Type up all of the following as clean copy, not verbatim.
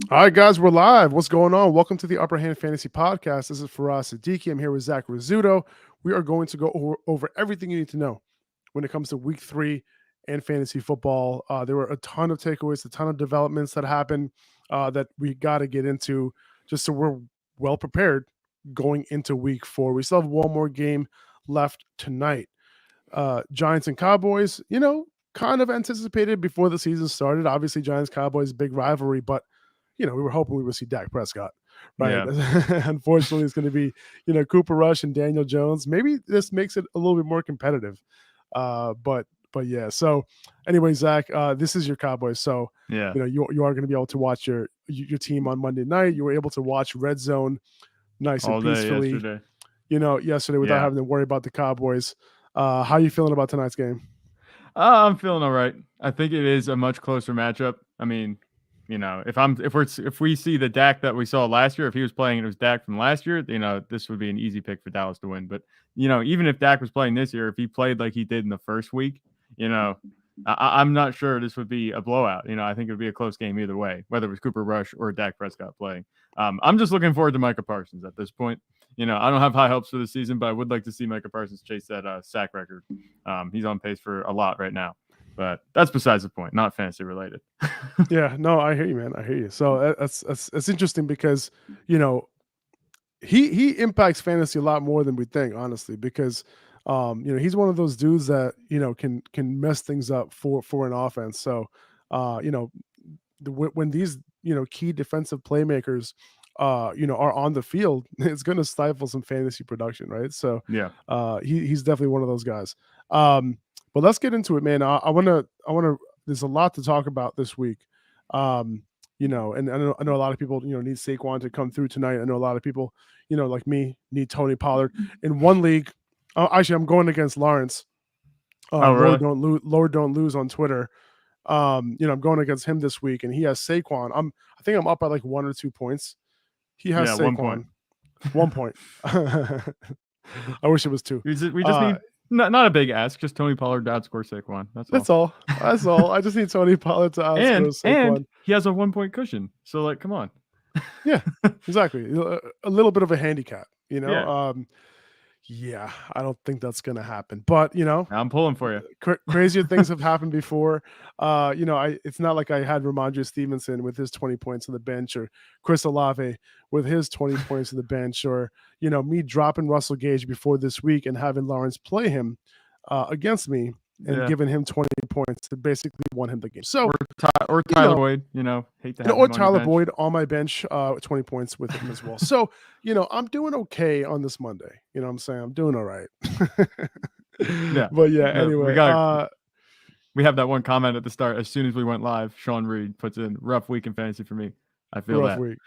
All right, guys, we're live. What's going on? Welcome to the Upper Hand Fantasy Podcast. This is Faraz and Zach. I'm here with Zach Rizzuto. We are going to go over everything you need to know when it comes to Week 3 and fantasy football. There were a ton of takeaways, a ton of developments that happened that we got to get into just so we're well prepared going into Week 4. We still have one more game left tonight. Giants and Cowboys, kind of anticipated before the season started. Obviously, Giants Cowboys, big rivalry, but we were hoping we would see Dak Prescott, right? Yeah. Unfortunately, it's going to be, Cooper Rush and Daniel Jones. Maybe this makes it a little bit more competitive. But yeah. So anyway, Zach, this is your Cowboys. So, Yeah. you are going to be able to watch your team on Monday night. You were able to watch Red Zone nice and All day peacefully, yesterday. Yesterday without Yeah. having to worry about the Cowboys. How are you feeling about tonight's game? I'm feeling all right. I think it is a much closer matchup. I mean, if we see the Dak that we saw last year, if he was playing and it was Dak from last year, this would be an easy pick for Dallas to win. But even if Dak was playing this year, if he played like he did in the first week, I'm not sure this would be a blowout. I think it would be a close game either way, whether it was Cooper Rush or Dak Prescott playing. I'm just looking forward to Micah Parsons at this point. I don't have high hopes for the season, but I would like to see Micah Parsons chase that sack record. He's on pace for a lot right now. But that's besides the point, not fantasy related. Yeah, no, I hear you, man. I hear you. So that's interesting because he impacts fantasy a lot more than we think, honestly, because he's one of those dudes that can mess things up for an offense. So when these key defensive playmakers are on the field, it's going to stifle some fantasy production, right? So Yeah. he's definitely one of those guys. But let's get into it, man. I want to. There's a lot to talk about this week. And I know a lot of people, need Saquon to come through tonight. I know a lot of people, like me, need Tony Pollard. In one league, actually, I'm going against Lawrence. Oh, really? Lord don't lose on Twitter. I'm going against him this week, and he has Saquon. I think I'm up by like 1 or 2 points. He has Saquon. 1 point. I wish it was 2. We just need not a big ask, just Tony Pollard to outscore Saquon. That's all. That's all. I just need Tony Pollard to outscore Saquon. And he has a 1-point cushion. So, like, come on. Yeah, exactly. A little bit of a handicap, Yeah. Yeah, I don't think that's going to happen. But, I'm pulling for you. Crazier things have happened before. It's not like I had Ramondre Stevenson with his 20 points on the bench, or Chris Olave with his 20 points on the bench, or, me dropping Russell Gage before this week and having Lawrence play him against me and giving him 20 points to basically won him the game. So or Tyler Boyd, hate to have or him Tyler on Boyd on my bench, 20 points with him as well. So, I'm doing okay on this Monday. You know what I'm saying? I'm doing all right. Yeah. But yeah, anyway. We have that one comment at the start. As soon as we went live, Sean Reed puts in rough week in fantasy for me. I feel rough that. Week.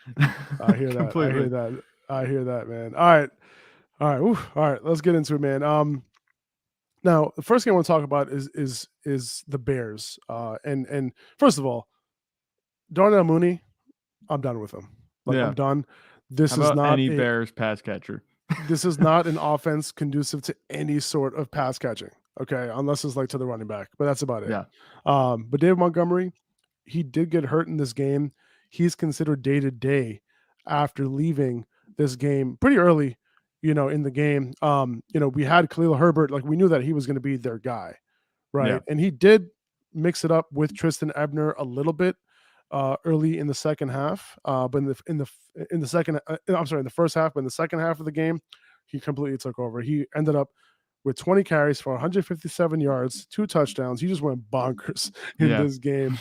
I hear that. I hear that, man. All right. Oof. All right. Let's get into it, man. Now, the first game I want to talk about is the Bears. And first of all, Darnell Mooney, I'm done with him. I'm done. This How about is not any Bears pass catcher. This is not an offense conducive to any sort of pass catching. Okay, unless it's like to the running back, but that's about it. Yeah. But David Montgomery, he did get hurt in this game. He's considered day to day after leaving this game pretty early. In the game, we had Khalil Herbert. Like, we knew that he was going to be their guy, right? Yeah. And he did mix it up with Tristan Ebner a little bit early in the second half. But in the first half, but in the second half of the game, he completely took over. He ended up with 20 carries for 157 yards, 2 touchdowns. He just went bonkers in this game.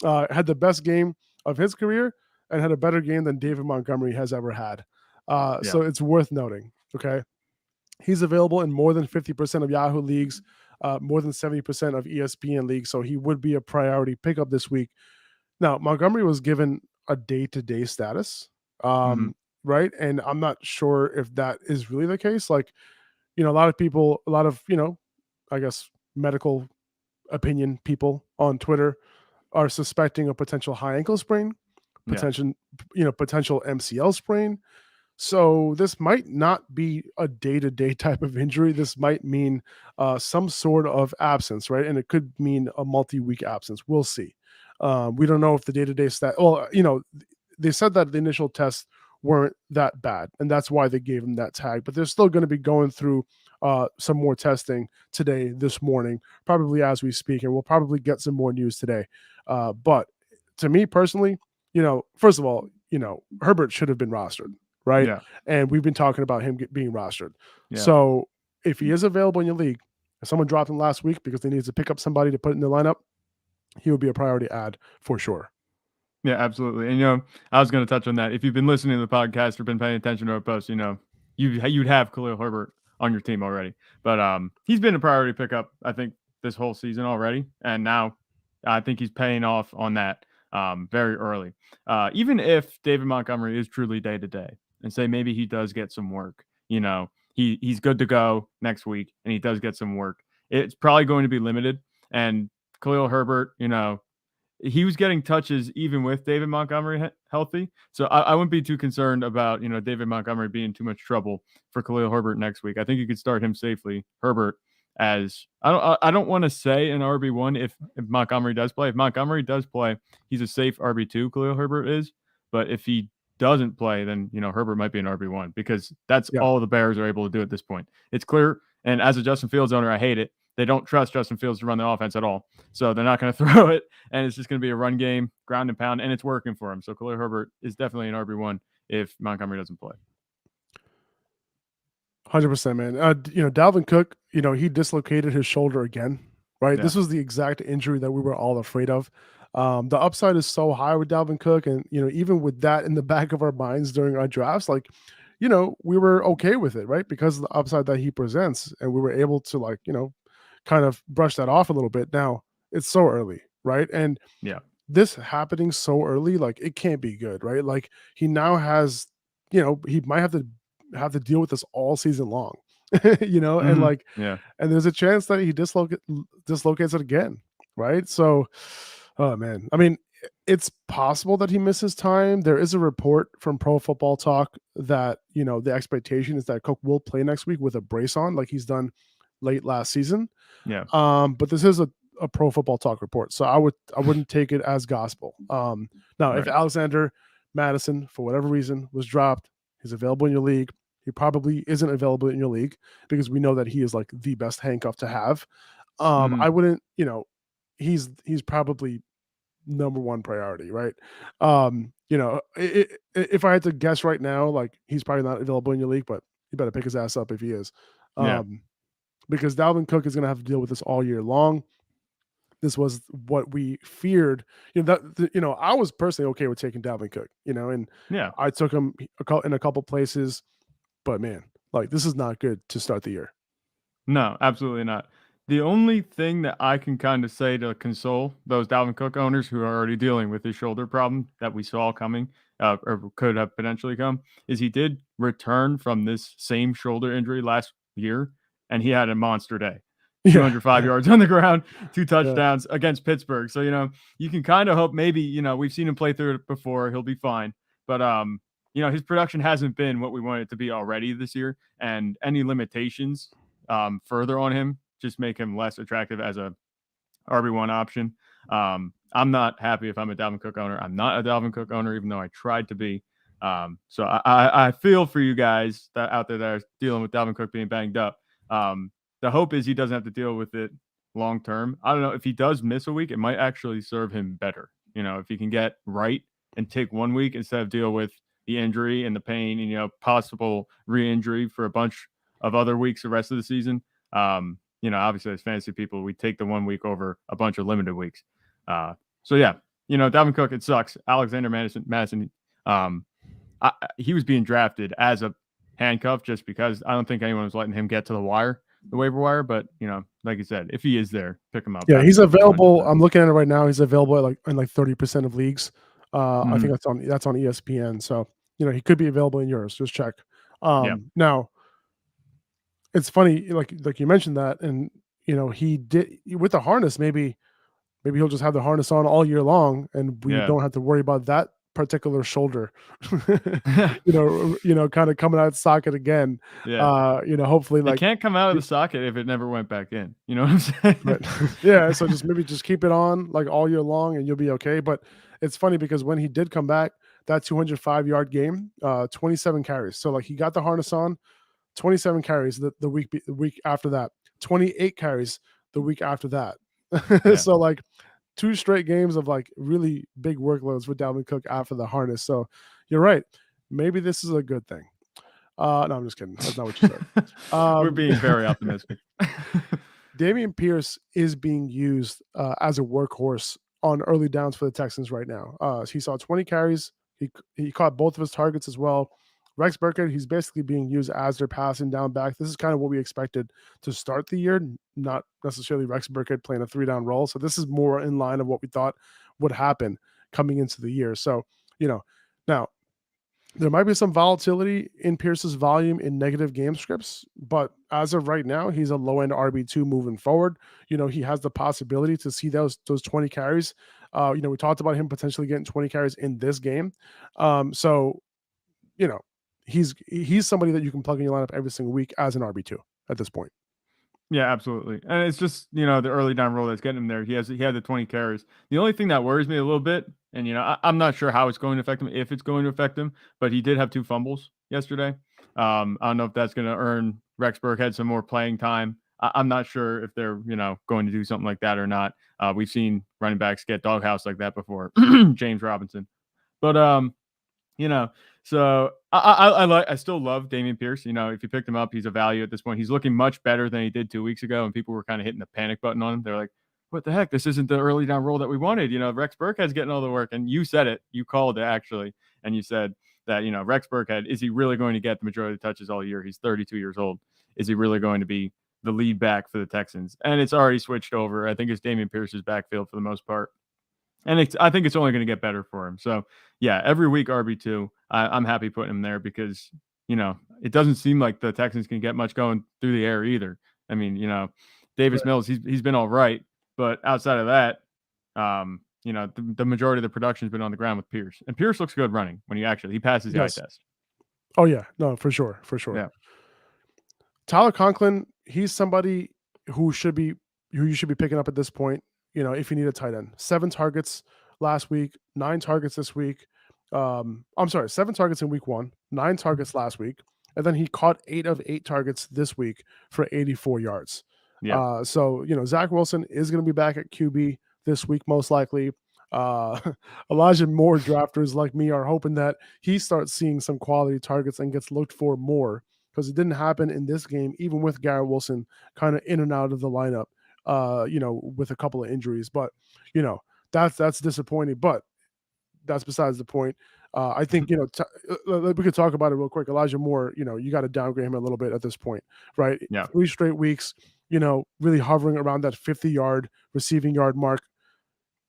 Had the best game of his career and had a better game than David Montgomery has ever had. So it's worth noting. Okay. He's available in more than 50% of Yahoo leagues, more than 70% of ESPN leagues. So he would be a priority pickup this week. Now, Montgomery was given a day-to-day status, right? And I'm not sure if that is really the case. Like, a lot of I guess medical opinion people on Twitter are suspecting a potential high ankle sprain, potential MCL sprain. So this might not be a day-to-day type of injury. This might mean some sort of absence, right? And it could mean a multi-week absence. We'll see. We don't know if the day-to-day they said that the initial tests weren't that bad, and that's why they gave him that tag. But they're still going to be going through some more testing today, this morning, probably as we speak, and we'll probably get some more news today. But to me personally, first of all, Herbert should have been rostered, right? Yeah. And we've been talking about him being rostered. Yeah. So if he is available in your league, if someone dropped him last week because they needed to pick up somebody to put in the lineup, he would be a priority add for sure. Yeah, absolutely. And I was going to touch on that. If you've been listening to the podcast or been paying attention to our posts, you'd have Khalil Herbert on your team already. But he's been a priority pickup, I think, this whole season already, and now I think he's paying off on that very early. Even if David Montgomery is truly day to day, and say maybe he does get some work, he's good to go next week, and he does get some work. It's probably going to be limited, and Khalil Herbert, he was getting touches even with David Montgomery healthy. So I wouldn't be too concerned about, David Montgomery being too much trouble for Khalil Herbert next week. I think you could start him safely, Herbert, as I don't want to say an RB1 if Montgomery does play. If Montgomery does play, he's a safe RB2, Khalil Herbert is. But if he doesn't play, then, Herbert might be an RB1 because that's all the Bears are able to do at this point. It's clear. And as a Justin Fields owner, I hate it. They don't trust Justin Fields to run the offense at all. So they're not going to throw it, and it's just going to be a run game, ground and pound, and it's working for him. So Khalil Herbert is definitely an RB1 if Montgomery doesn't play. 100%, man. Dalvin Cook, he dislocated his shoulder again, right? Yeah. This was the exact injury that we were all afraid of. The upside is so high with Dalvin Cook, and, even with that in the back of our minds during our drafts, we were okay with it, right? Because of the upside that he presents, and we were able to, kind of brush that off a little bit. Now it's so early, right? And this happening so early, it can't be good, right? He now has, he might have to deal with this all season long, Mm-hmm. And there's a chance that he dislocates it again, right? So, oh man, I mean, it's possible that he misses time. There is a report from Pro Football Talk that, the expectation is that Cook will play next week with a brace on, like he's done late last season. Yeah. But this is a Pro Football Talk report, so I wouldn't take it as gospel. Now, right. If Alexander Madison, for whatever reason, was dropped, he's available in your league. He probably isn't available in your league because we know that he is the best handcuff to have. I wouldn't, he's probably number one priority, right? If I had to guess right now, he's probably not available in your league, but you better pick his ass up if he is. Because Dalvin Cook is going to have to deal with this all year long. This was what we feared. I was personally okay with taking Dalvin Cook, and I took him in a couple places, but man, this is not good to start the year. No, absolutely not. The only thing that I can kind of say to console those Dalvin Cook owners who are already dealing with his shoulder problem that we saw coming or could have potentially come is he did return from this same shoulder injury last year, and he had a monster day. 205 yards on the ground, 2 touchdowns against Pittsburgh. So, you can kind of hope maybe, we've seen him play through it before. He'll be fine. But, his production hasn't been what we want it to be already this year. And any limitations further on him just make him less attractive as a RB1 option. I'm not happy if I'm a Dalvin Cook owner. I'm not a Dalvin Cook owner, even though I tried to be. So I feel for you guys that out there that are dealing with Dalvin Cook being banged up. The hope is he doesn't have to deal with it long term. I don't know if he does miss a week, it might actually serve him better. If he can get right and take 1 week instead of deal with the injury and the pain and, possible re-injury for a bunch of other weeks the rest of the season. Obviously as fantasy people, we take the 1 week over a bunch of limited weeks. Dalvin Cook, it sucks. Alexander Madison, he was being drafted as a handcuff just because I don't think anyone was letting him get to the waiver wire. But, like you said, if he is there, pick him up. Yeah, he's available. I'm looking at it right now. He's available in 30% of leagues. I think that's on ESPN. So, he could be available in yours. Just check. Now, it's funny, like you mentioned that, and he did with the harness. Maybe he'll just have the harness on all year long, and we don't have to worry about that particular shoulder. kind of coming out of socket again. Hopefully, it can't come out of the socket if it never went back in. You know what I'm saying? Right. So just keep it on all year long, and you'll be okay. But it's funny because when he did come back, that 205-yard game, 27 carries. So like he got the harness on, 27 carries the week after that, 28 carries the week after that. Yeah. So like 2 straight games of like really big workloads with Dalvin Cook after the harness. So you're right. Maybe this is a good thing. No, I'm just kidding. That's not what you said. We're being very optimistic. Dameon Pierce is being used as a workhorse on early downs for the Texans right now. He saw 20 carries. He caught both of his targets as well. Rex Burkhead, he's basically being used as their passing down back. This is kind of what we expected to start the year, not necessarily Rex Burkhead playing a 3-down role. So this is more in line of what we thought would happen coming into the year. So, now there might be some volatility in Pierce's volume in negative game scripts, but as of right now, he's a low-end RB2 moving forward. He has the possibility to see those 20 carries. We talked about him potentially getting 20 carries in this game. So, he's somebody that you can plug in your lineup every single week as an RB2 at this point. Yeah, absolutely. And it's just, the early down role that's getting him there. He had the 20 carries. The only thing that worries me a little bit, and I'm not sure how it's going to affect him, if it's going to affect him, but he did have 2 fumbles yesterday. I don't know if that's going to earn Rex Burkhead some more playing time. I'm not sure if they're, going to do something like that or not. We've seen running backs get doghouse like that before. James Robinson. But so I still love Dameon Pierce. If you picked him up, he's a value at this point. He's looking much better than he did 2 weeks ago, and people were kind of hitting the panic button on him. They're like, what the heck? This isn't the early down role that we wanted. Rex Burkhead's getting all the work, and you said it. You called it, actually, and you said that, Rex Burkhead, is he really going to get the majority of the touches all year? He's 32 years old. Is he really going to be the lead back for the Texans? And it's already switched over. I think it's Dameon Pierce's backfield for the most part. And I think it's only going to get better for him. So, yeah, every week RB2, I'm happy putting him there because, it doesn't seem like the Texans can get much going through the air either. I mean, Davis Mills, he's been all right. But outside of that, the majority of the production has been on the ground with Pierce. And Pierce looks good running when he passes the eye test. Oh, yeah. No, for sure. Yeah. Tyler Conklin, he's somebody who you should be picking up at this point. If you need a tight end. 7 targets last week, 9 targets this week. 7 targets in week 1, 9 targets last week, and then he caught 8 of 8 targets this week for 84 yards. Yeah. So Zach Wilson is going to be back at QB this week, most likely. Elijah Moore drafters like me are hoping that he starts seeing some quality targets and gets looked for more, because it didn't happen in this game, even with Garrett Wilson kind of in and out of the lineup. With a couple of injuries, but that's disappointing, but that's besides the point. I think, we could talk about it real quick. Elijah Moore, you got to downgrade him a little bit at this point, right? Yeah. 3 straight weeks, really hovering around that 50-yard receiving yard mark.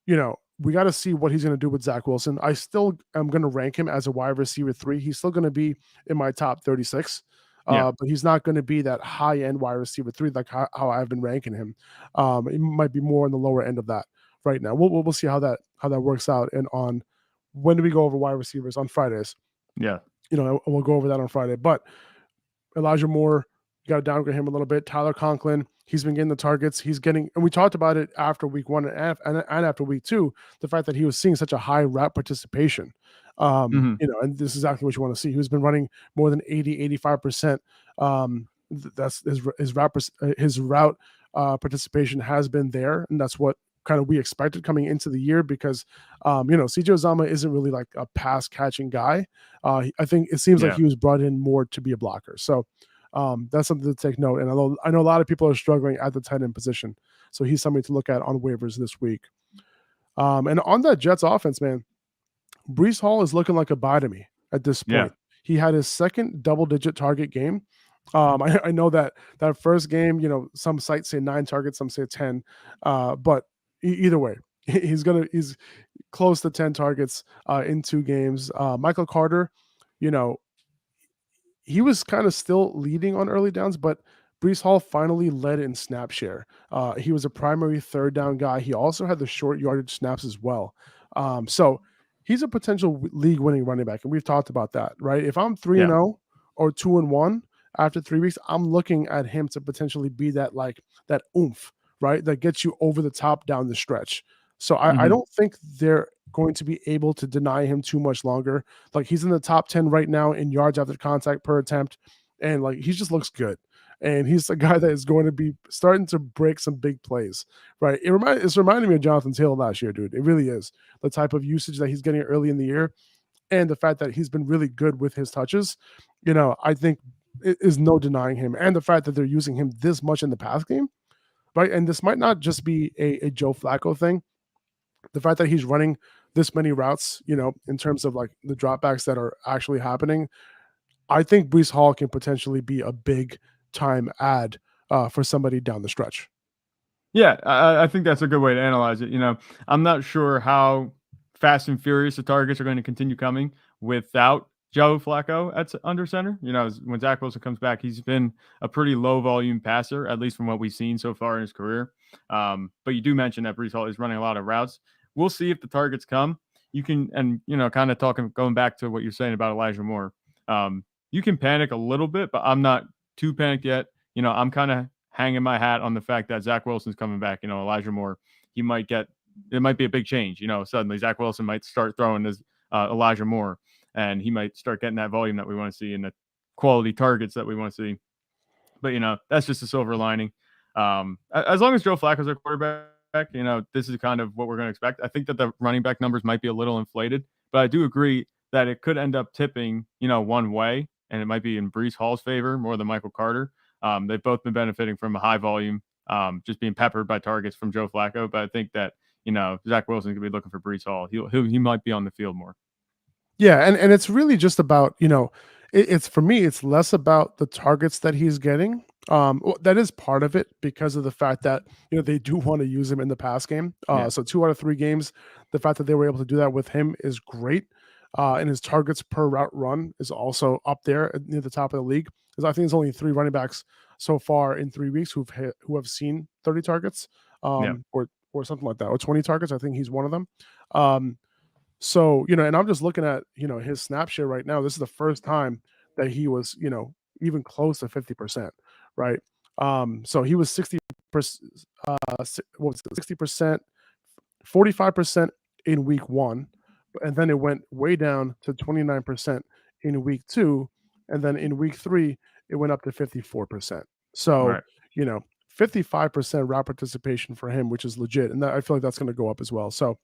We got to see what he's going to do with Zach Wilson. I still am going to rank him as a wide receiver 3. He's still going to be in my top 36. But he's not going to be that high-end wide receiver 3 like how I've been ranking him. It might be more on the lower end of that right now. We'll see how that works out. And on when do we go over wide receivers? On Fridays. Yeah. We'll go over that on Friday. But Elijah Moore, you got to downgrade him a little bit. Tyler Conklin, he's been getting the targets. He's getting, and we talked about it after week 1 and after week 2, the fact that he was seeing such a high route participation. And this is exactly what you want to see. He's been running more than 80-85%. That's his route participation has been there, and that's what kind of we expected coming into the year, because CJ Uzomah isn't really like a pass catching guy. I think it seems like he was brought in more to be a blocker. So that's something to take note. And I know a lot of people are struggling at the tight end position, so he's somebody to look at on waivers this week. And on that Jets offense, man, Breece Hall is looking like a buy to me at this point. Yeah. He had his second double-digit target game. I know that first game, some sites say 9 targets, some say 10. But either way, he's close to 10 targets in 2 games. Michael Carter, he was kind of still leading on early downs, but Breece Hall finally led in snap share. He was a primary 3rd down guy. He also had the short yardage snaps as well. So he's a potential league-winning running back, and we've talked about that, right? If I'm 3-0 or 2-1 after 3 weeks, I'm looking at him to potentially be that oomph, right? That gets you over the top down the stretch. So I don't think there going to be able to deny him too much longer. Like he's in the top 10 right now in yards after contact per attempt, and like he just looks good. And he's a guy that is going to be starting to break some big plays, right? It's reminding me of Jonathan Taylor last year, dude. It really is the type of usage that he's getting early in the year, and the fact that he's been really good with his touches. I think it is no denying him, and the fact that they're using him this much in the pass game, right? And this might not just be a Joe Flacco thing. The fact that he's running this many routes, in terms of like the dropbacks that are actually happening, I think Brees Hall can potentially be a big time add for somebody down the stretch. Yeah, I think that's a good way to analyze it. I'm not sure how fast and furious the targets are going to continue coming without Joe Flacco at under center. When Zach Wilson comes back, he's been a pretty low volume passer, at least from what we've seen so far in his career. But you do mention that Brees Hall is running a lot of routes. We'll see if the targets come. You can, and kind of going back to what you're saying about Elijah Moore. You can panic a little bit, but I'm not too panicked yet. I'm kind of hanging my hat on the fact that Zach Wilson's coming back. Elijah Moore, it might be a big change. Suddenly Zach Wilson might start throwing as Elijah Moore, and he might start getting that volume that we want to see and the quality targets that we want to see. But that's just a silver lining. As long as Joe Flacco's our quarterback, this is kind of what we're going to expect. I think that the running back numbers might be a little inflated, but I do agree that it could end up tipping, one way, and it might be in Brees Hall's favor more than Michael Carter. They've both been benefiting from a high volume, just being peppered by targets from Joe Flacco. But I think that, Zach Wilson could be looking for Brees Hall. He might be on the field more. Yeah, and it's really just about, it's for me, it's less about the targets that he's getting. That is part of it because of the fact that, they do want to use him in the pass game. So 2 out of 3 games, the fact that they were able to do that with him is great. And his targets per route run is also up there near the top of the league. Because I think there's only 3 running backs so far in 3 weeks who have seen 30 targets, or something like that, or 20 targets. I think he's one of them. So, and I'm just looking at, his snap share right now. This is the first time that he was, even close to 50%, right? So he was 60%, 60%, 45% in week 1, and then it went way down to 29% in week 2, and then in week 3 it went up to 54%. So, Right. 55% route participation for him, which is legit, and I feel like that's going to go up as well. So,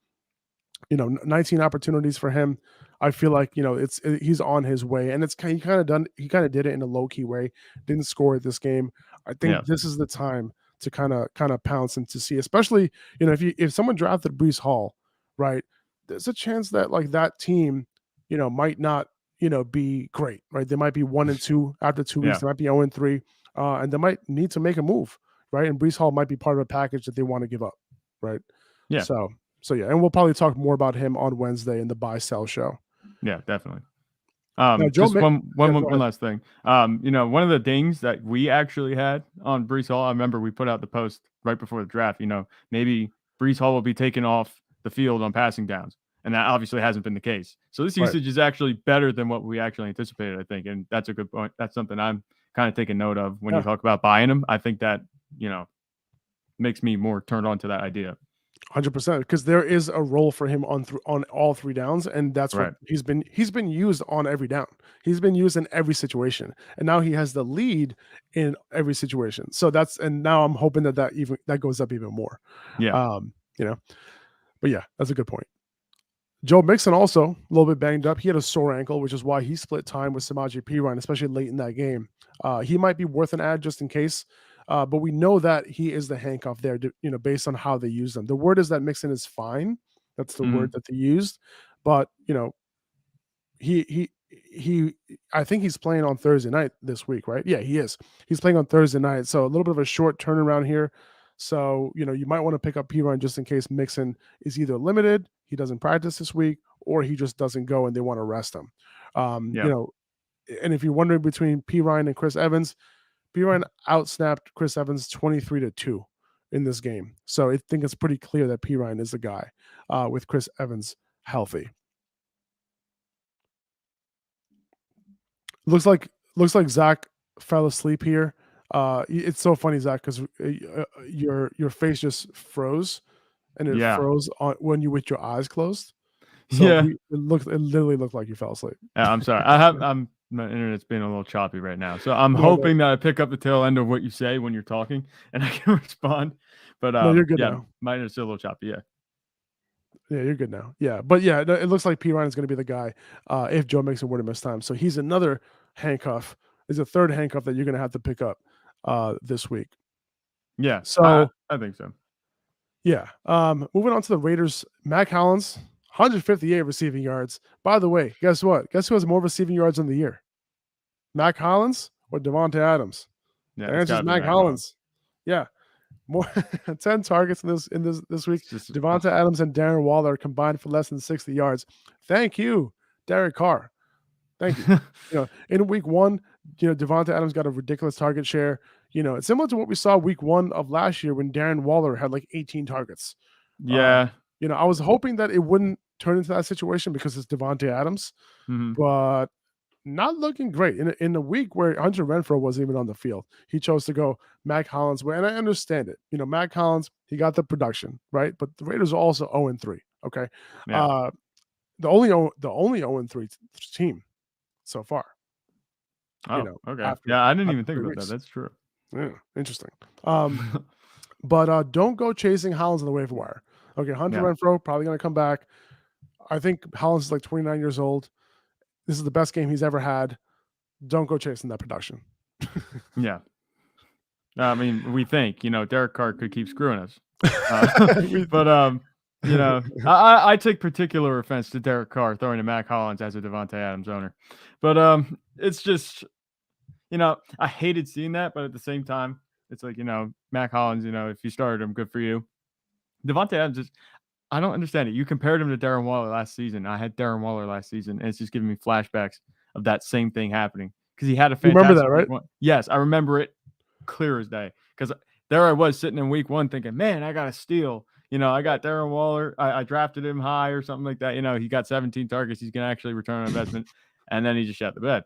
19 opportunities for him. I feel like, he's on his way, and he kind of did it in a low key way. Didn't score this game. I think this is the time to kind of pounce and to see, especially, if someone drafted Brees Hall, right, there's a chance that like that team, might not, be great, right? They might be 1-2 after 2 weeks. They might be 0-3, and they might need to make a move, right? And Brees Hall might be part of a package that they want to give up, right? Yeah. So yeah, and we'll probably talk more about him on Wednesday in the buy sell show. Yeah, definitely. Just one last thing. One of the things that we actually had on Brees Hall, I remember we put out the post right before the draft. Maybe Brees Hall will be taken off the field on passing downs, and that obviously hasn't been the case. So this usage is actually better than what we actually anticipated, I think, and that's a good point. That's something I'm kind of taking note of when you talk about buying him. I think that makes me more turned on to that idea. 100%, because there is a role for him on all 3 downs, and that's what he's been used on every down. He's been used in every situation, and now he has the lead in every situation. So and now I'm hoping that goes up even more. Yeah. But yeah, that's a good point. Joe Mixon also a little bit banged up. He had a sore ankle, which is why he split time with Samaje Perine, especially late in that game. He might be worth an ad just in case. But we know that he is the handcuff there, based on how they use them. The word is that Mixon is fine. That's the word that they used. But, I think he's playing on Thursday night this week, right? Yeah, he is. He's playing on Thursday night. So a little bit of a short turnaround here. So, you might want to pick up Perine just in case Mixon is either limited, he doesn't practice this week, or he just doesn't go and they want to rest him. And if you're wondering between Perine and Chris Evans, Perine outsnapped Chris Evans 23-2 in this game. So I think it's pretty clear that Perine is the guy with Chris Evans healthy. Looks like Zach fell asleep here. It's so funny, Zach, because your face just froze, and it froze when you with your eyes closed. So Yeah. it literally looked like you fell asleep. I'm sorry. My internet's being a little choppy right now. So I'm No, hoping that I pick up the tail end of what you say when you're talking and I can respond. But no, you're good yeah, now. my internet's still a little choppy. Yeah. Yeah, you're good now. Yeah, but yeah, it looks like P Ryan is going to be the guy if Joe Mixon were to miss time. So he's another handcuff. Is a third handcuff that you're going to have to pick up this week. Yeah. So I think so. yeah, moving on to the Raiders. Mac Hollins, 158 receiving yards. By the way, guess what? Guess who has more receiving yards in the year? Mac Hollins or Devontae Adams? Yeah. The It's answer got is to be Mac Mac Hollins. Hollins. Yeah, more 10 targets this week. It's just Devonta Adams and Darren Waller combined for less than 60 yards. Thank you, Derek Carr. Thank you. In week one, Devonta Adams got a ridiculous target share. It's similar to what we saw week one of last year when Darren Waller had like 18 targets. Yeah. I was hoping that it wouldn't turn into that situation because it's Devonta Adams, but not looking great in the week where Hunter Renfrow wasn't even on the field. He chose to go Mac Hollins way, and I understand it. Mac Hollins, he got the production, right? But the Raiders are also 0-3. Okay, Yeah. the only 0-3 team so far. Oh, okay. After Yeah. I didn't after even think 3 about that. weeks. That's true. Yeah, interesting. But don't go chasing Hollins on the waiver wire. Okay, Hunter Yeah. Renfrow probably going to come back. I think Hollins is like 29 years old. This is the best game he's ever had. Don't go chasing that production. Yeah. I mean, we think, Derek Carr could keep screwing us. But, I take particular offense to Derek Carr throwing to Mac Hollins as a Devontae Adams owner. But it's just, I hated seeing that. But at the same time, it's like, Mac Hollins, if you started him, good for you. Devontae Adams I don't understand it. You compared him to Darren Waller last season. I had Darren Waller last season, and it's just giving me flashbacks of that same thing happening because he had a You remember that, fantastic right? week one. Yes, I remember it clear as day because there I was sitting in week one thinking, man, I got a steal. I got Darren Waller. I drafted him high or something like that. He got 17 targets. He's going to actually return on investment. And then he just shot the bed.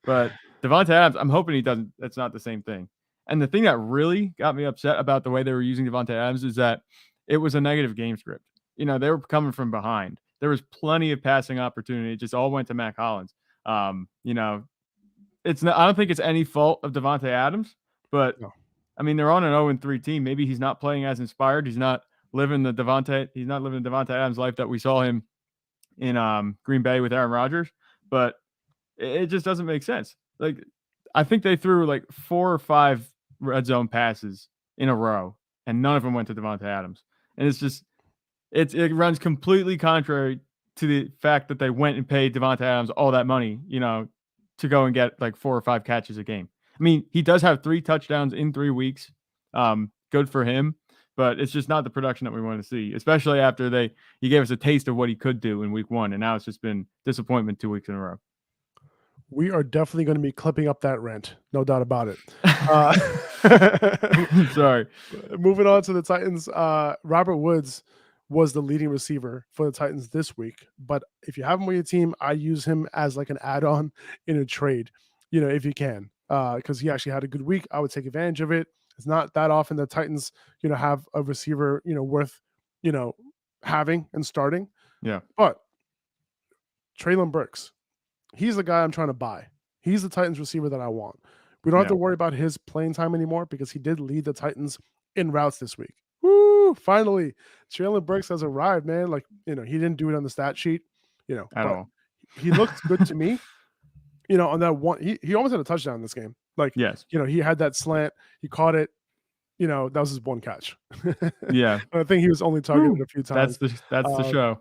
But Devontae Adams, I'm hoping he doesn't. That's not the same thing. And the thing that really got me upset about the way they were using Devontae Adams is that it was a negative game script. They were coming from behind. There was plenty of passing opportunity. It just all went to Mac Hollins. It's not, I don't think it's any fault of Devontae Adams, but No. I mean, they're on an 0-3 team. Maybe he's not playing as inspired. He's not living the Devontae Adams life that we saw him in Green Bay with Aaron Rodgers, but it just doesn't make sense. Like, I think they threw like 4 or 5 red zone passes in a row, and none of them went to Devontae Adams. And it's just, it runs completely contrary to the fact that they went and paid Devontae Adams all that money, to go and get like 4 or 5 catches a game. I mean, he does have 3 touchdowns in 3 weeks. Good for him, but it's just not the production that we want to see, especially after he gave us a taste of what he could do in week 1, and now it's just been disappointment 2 weeks in a row. We are definitely going to be clipping up that rent, no doubt about it. Sorry. Moving on to the Titans, Robert Woods was the leading receiver for the Titans this week. But if you have him with your team, I use him as like an add-on in a trade, if you can, because he actually had a good week. I would take advantage of it. It's not that often the Titans, have a receiver, worth, having and starting. Yeah. But Treylon Burks, he's the guy I'm trying to buy. He's the Titans receiver that I want. We don't have to worry about his playing time anymore because he did lead the Titans in routes this week. Woo! Finally, Treylon Burks has arrived, man. Like, he didn't do it on the stat sheet, at but all. He looked good to me. On that one, he almost had a touchdown in this game. Like, yes, he had that slant, he caught it. That was his one catch. Yeah, I think he was only targeted a few times. That's the show.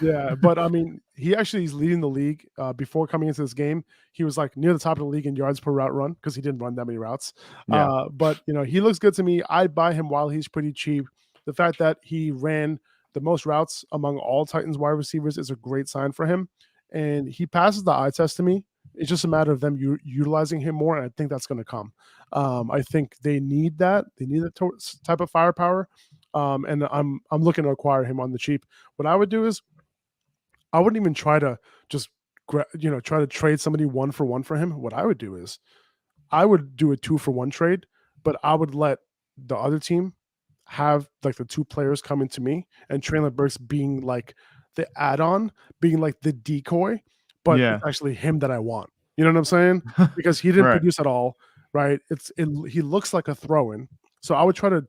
Yeah, but I mean, he actually is leading the league. Before coming into this game, he was like near the top of the league in yards per route run because he didn't run that many routes. Yeah. But he looks good to me. I'd buy him while he's pretty cheap. The fact that he ran the most routes among all Titans wide receivers is a great sign for him, and he passes the eye test to me. It's just a matter of them utilizing him more, and I think that's going to come. I think they need that. They need that type of firepower, and I'm looking to acquire him on the cheap. What I would do is, I wouldn't even try to just try to trade somebody 1-for-1 for him. What I would do is, I would do a 2-for-1 trade, but I would let the other team have like the 2 players coming to me, and Treylon Burks being like the add-on being like the decoy, but Yeah. it's actually him that I want. You know what I'm saying? Because he didn't Right. produce at all, right? He looks like a throw-in. So I would try to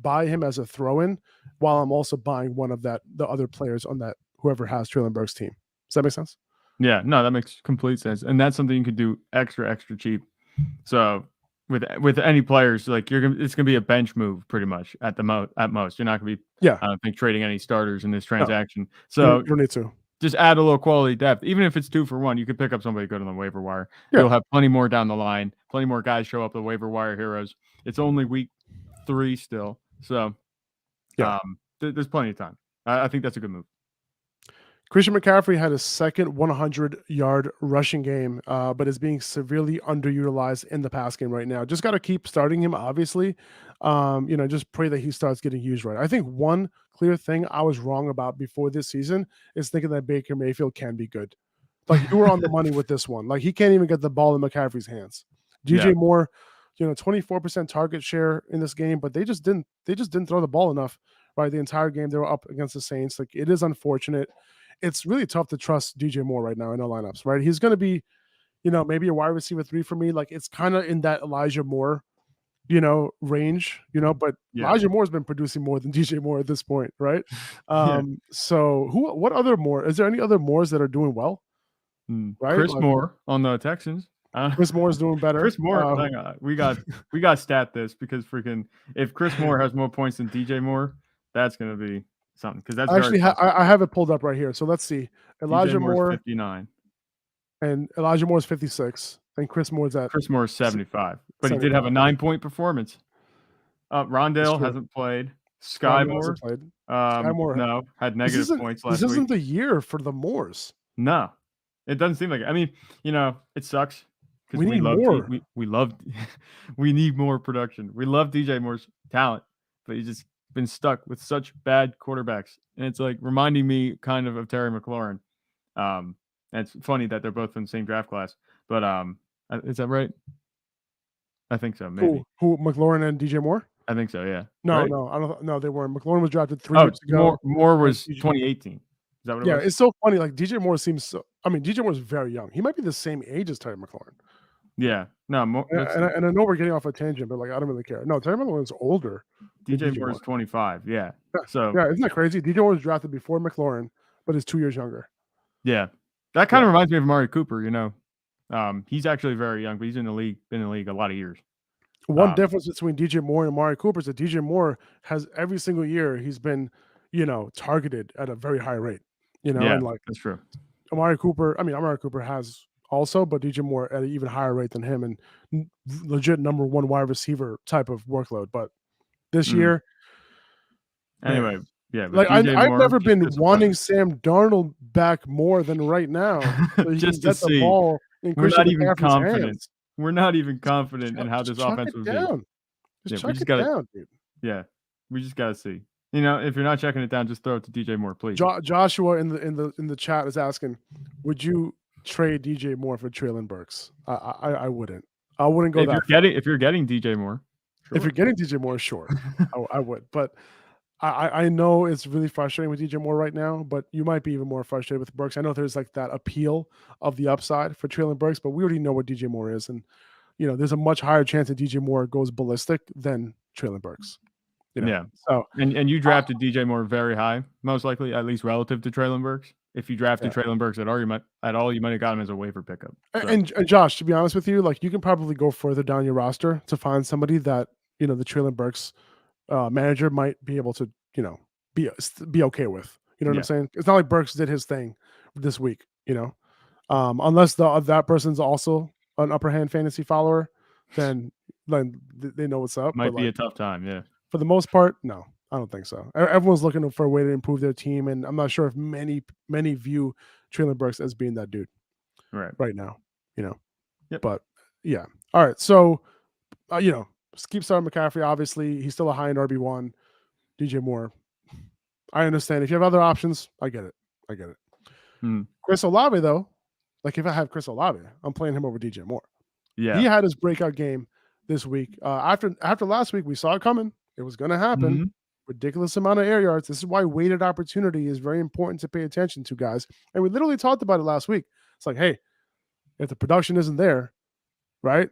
buy him as a throw-in while I'm also buying one of the other players on that whoever has Treylon Burks' team. Does that make sense? Yeah, no, that makes complete sense, and that's something you could do extra cheap. So with any players, like it's gonna be a bench move pretty much at most. You're not gonna be, Yeah. I don't think, trading any starters in this No, transaction. you So don't need to. just add a little quality depth, even if it's 2 for 1. You could pick up somebody good on the waiver wire. Yeah. You'll have plenty more down the line. Plenty more guys show up the waiver wire heroes. It's only week 3 still, so Yeah. there's plenty of time. I think that's a good move. Christian McCaffrey had his second 100-yard rushing game, but is being severely underutilized in the pass game right now. Just got to keep starting him, obviously. Just pray that he starts getting used right. I think one clear thing I was wrong about before this season is thinking that Baker Mayfield can be good. Like, you were on the money with this one. Like, he can't even get the ball in McCaffrey's hands. DJ Moore, 24% target share in this game, but they just didn't throw the ball enough, right? The entire game they were up against the Saints. Like, it is unfortunate. It's really tough to trust DJ Moore right now in our lineups, right? He's going to be, maybe a wide receiver 3 for me. Like, it's kind of in that Elijah Moore, range, but Elijah Moore's been producing more than DJ Moore at this point, right? So what other Moore? Is there any other Moores that are doing well? Right? Chris Moore on the Texans. Chris Moore is doing better. Chris Moore, hang on. We got stat this because freaking if Chris Moore has more points than DJ Moore, that's gonna be something because that's actually I have it pulled up right here. So let's see. Elijah Moore 59 and Elijah Moore is 56 and Chris Moore's 75, but 75. he did have a 9-point performance. Rondale hasn't played. Sky Moore no, had negative points last week. This isn't the year for the Moores. No, it doesn't seem like it. I mean, it sucks because we need more. We need more production. We love DJ Moore's talent, but he's just been stuck with such bad quarterbacks, and it's like reminding me kind of Terry McLaurin. And it's funny that they're both in the same draft class, but is that right? I think so. Maybe who McLaurin and DJ Moore? I think so. Yeah. No, right? no, I don't. No, they weren't. McLaurin was drafted 3 years ago. Moore was 2018. Is that what it was? Yeah, it's so funny. Like DJ Moore seems so. I mean, DJ Moore is very young. He might be the same age as Terry McLaurin. Yeah. No. And I know we're getting off a tangent, but like I don't really care. No, Terry McLaurin's older. DJ Moore is 25. Yeah. So yeah, isn't that crazy? DJ Moore was drafted before McLaurin, but is 2 years younger. Yeah, that kind of reminds me of Amari Cooper. He's actually very young, but he's been in the league a lot of years. One difference between DJ Moore and Amari Cooper is that DJ Moore has every single year he's been, targeted at a very high rate. And like that's true. Amari Cooper has also, but DJ Moore at an even higher rate than him and legit number 1 wide receiver type of workload. But this year, anyway, yeah. Like I've never been wanting Sam Darnold back more than right now. So just to see. We're not even confident. Hands. We're not even confident in how this offense will be. Just chuck it down, dude. Yeah, we just gotta see. If you're not checking it down, just throw it to DJ Moore, please. Joshua in the chat is asking, would you trade DJ Moore for Treylon Burks? I wouldn't. I wouldn't go if you're getting DJ Moore. Sure. If you're getting DJ Moore, sure, I would. But I know it's really frustrating with DJ Moore right now, but you might be even more frustrated with Burks. I know there's like that appeal of the upside for Treylon Burks, but we already know what DJ Moore is. And, there's a much higher chance that DJ Moore goes ballistic than Treylon Burks. Yeah. So and you drafted DJ Moore very high, most likely, at least relative to Treylon Burks. If you drafted Treylon Burks at all, you might have got him as a waiver pickup. So. And Josh, to be honest with you, like you can probably go further down your roster to find somebody that, the Treylon Burks manager might be able to, be okay with. You know what I'm saying? It's not like Burks did his thing this week, unless that person's also an upper hand fantasy follower, then they know what's up. Might be a tough time, yeah. For the most part, no, I don't think so. Everyone's looking for a way to improve their team, and I'm not sure if many view Treylon Burks as being that dude right now. Yep. But yeah, all right. So keep starting McCaffrey. Obviously, he's still a high-end RB1. DJ Moore, I understand. If you have other options, I get it. Chris Olave, though, like if I have Chris Olave, I'm playing him over DJ Moore. Yeah, he had his breakout game this week. After last week, we saw it coming. It was going to happen. ridiculous amount of air yards. This is why weighted opportunity is very important to pay attention to, guys. And we literally talked about it last week. It's like, hey, if the production isn't there, right,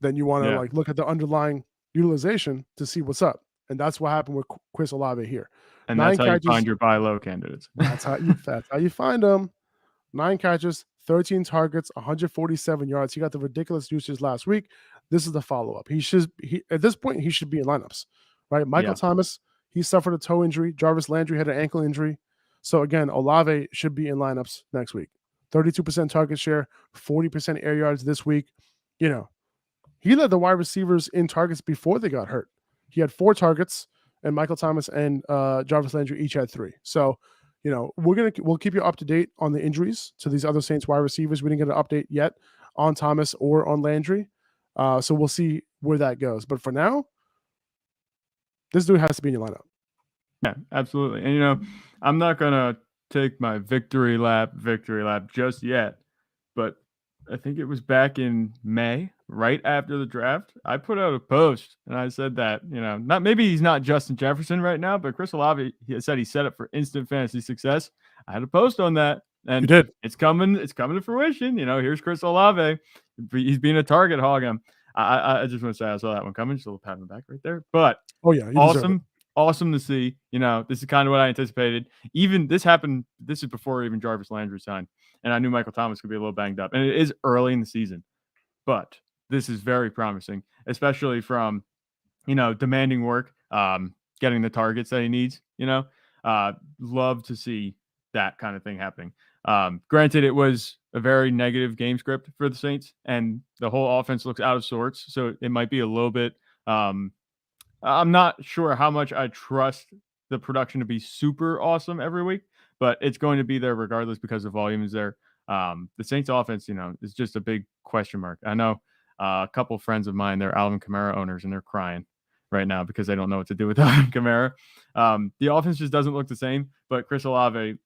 then you want to like look at the underlying utilization to see what's up. And that's what happened with Chris Olave here. And 9 that's how catches. you find your buy low candidates. That's how you find them. 9 catches, 13 targets, 147 yards. He got the ridiculous usage last week. This is the follow-up. At this point, he should be in lineups, right? Michael Thomas, he suffered a toe injury. Jarvis Landry had an ankle injury. So again, Olave should be in lineups next week. 32% target share, 40% air yards this week. You know, he led the wide receivers in targets before they got hurt. He had 4 targets, and Michael Thomas and Jarvis Landry each had 3. So, you know, we'll keep you up to date on the injuries to these other Saints wide receivers. We didn't get an update yet on Thomas or on Landry. So we'll see where that goes. But for now, this dude has to be in your lineup. Yeah, absolutely. And, you know, I'm not going to take my victory lap just yet, but I think it was back in May, right after the draft, I put out a post and I said that, you know, maybe he's not Justin Jefferson right now, but Chris Olave, he said he's set up for instant fantasy success. I had a post on that, and you did. It's coming to fruition. You know, here's Chris Olave. He's being a target hog. I just want to say I saw that one coming. Just a little pat on the back right there. But oh yeah, awesome to see. You know, this is kind of what I anticipated. Even this happened. This is before even Jarvis Landry signed. And I knew Michael Thomas could be a little banged up. And it is early in the season. But this is very promising, especially from, you know, demanding work, getting the targets that he needs, you know. Love to see that kind of thing happening. Granted, it was a very negative game script for the Saints, and the whole offense looks out of sorts. So it might be a little bit I'm not sure how much I trust the production to be super awesome every week, but it's going to be there regardless because the volume is there. The Saints offense, you know, is just a big question mark. I know a couple of friends of mine, they're Alvin Kamara owners, and they're crying right now because they don't know what to do with Alvin Kamara. The offense just doesn't look the same, but Chris Olave,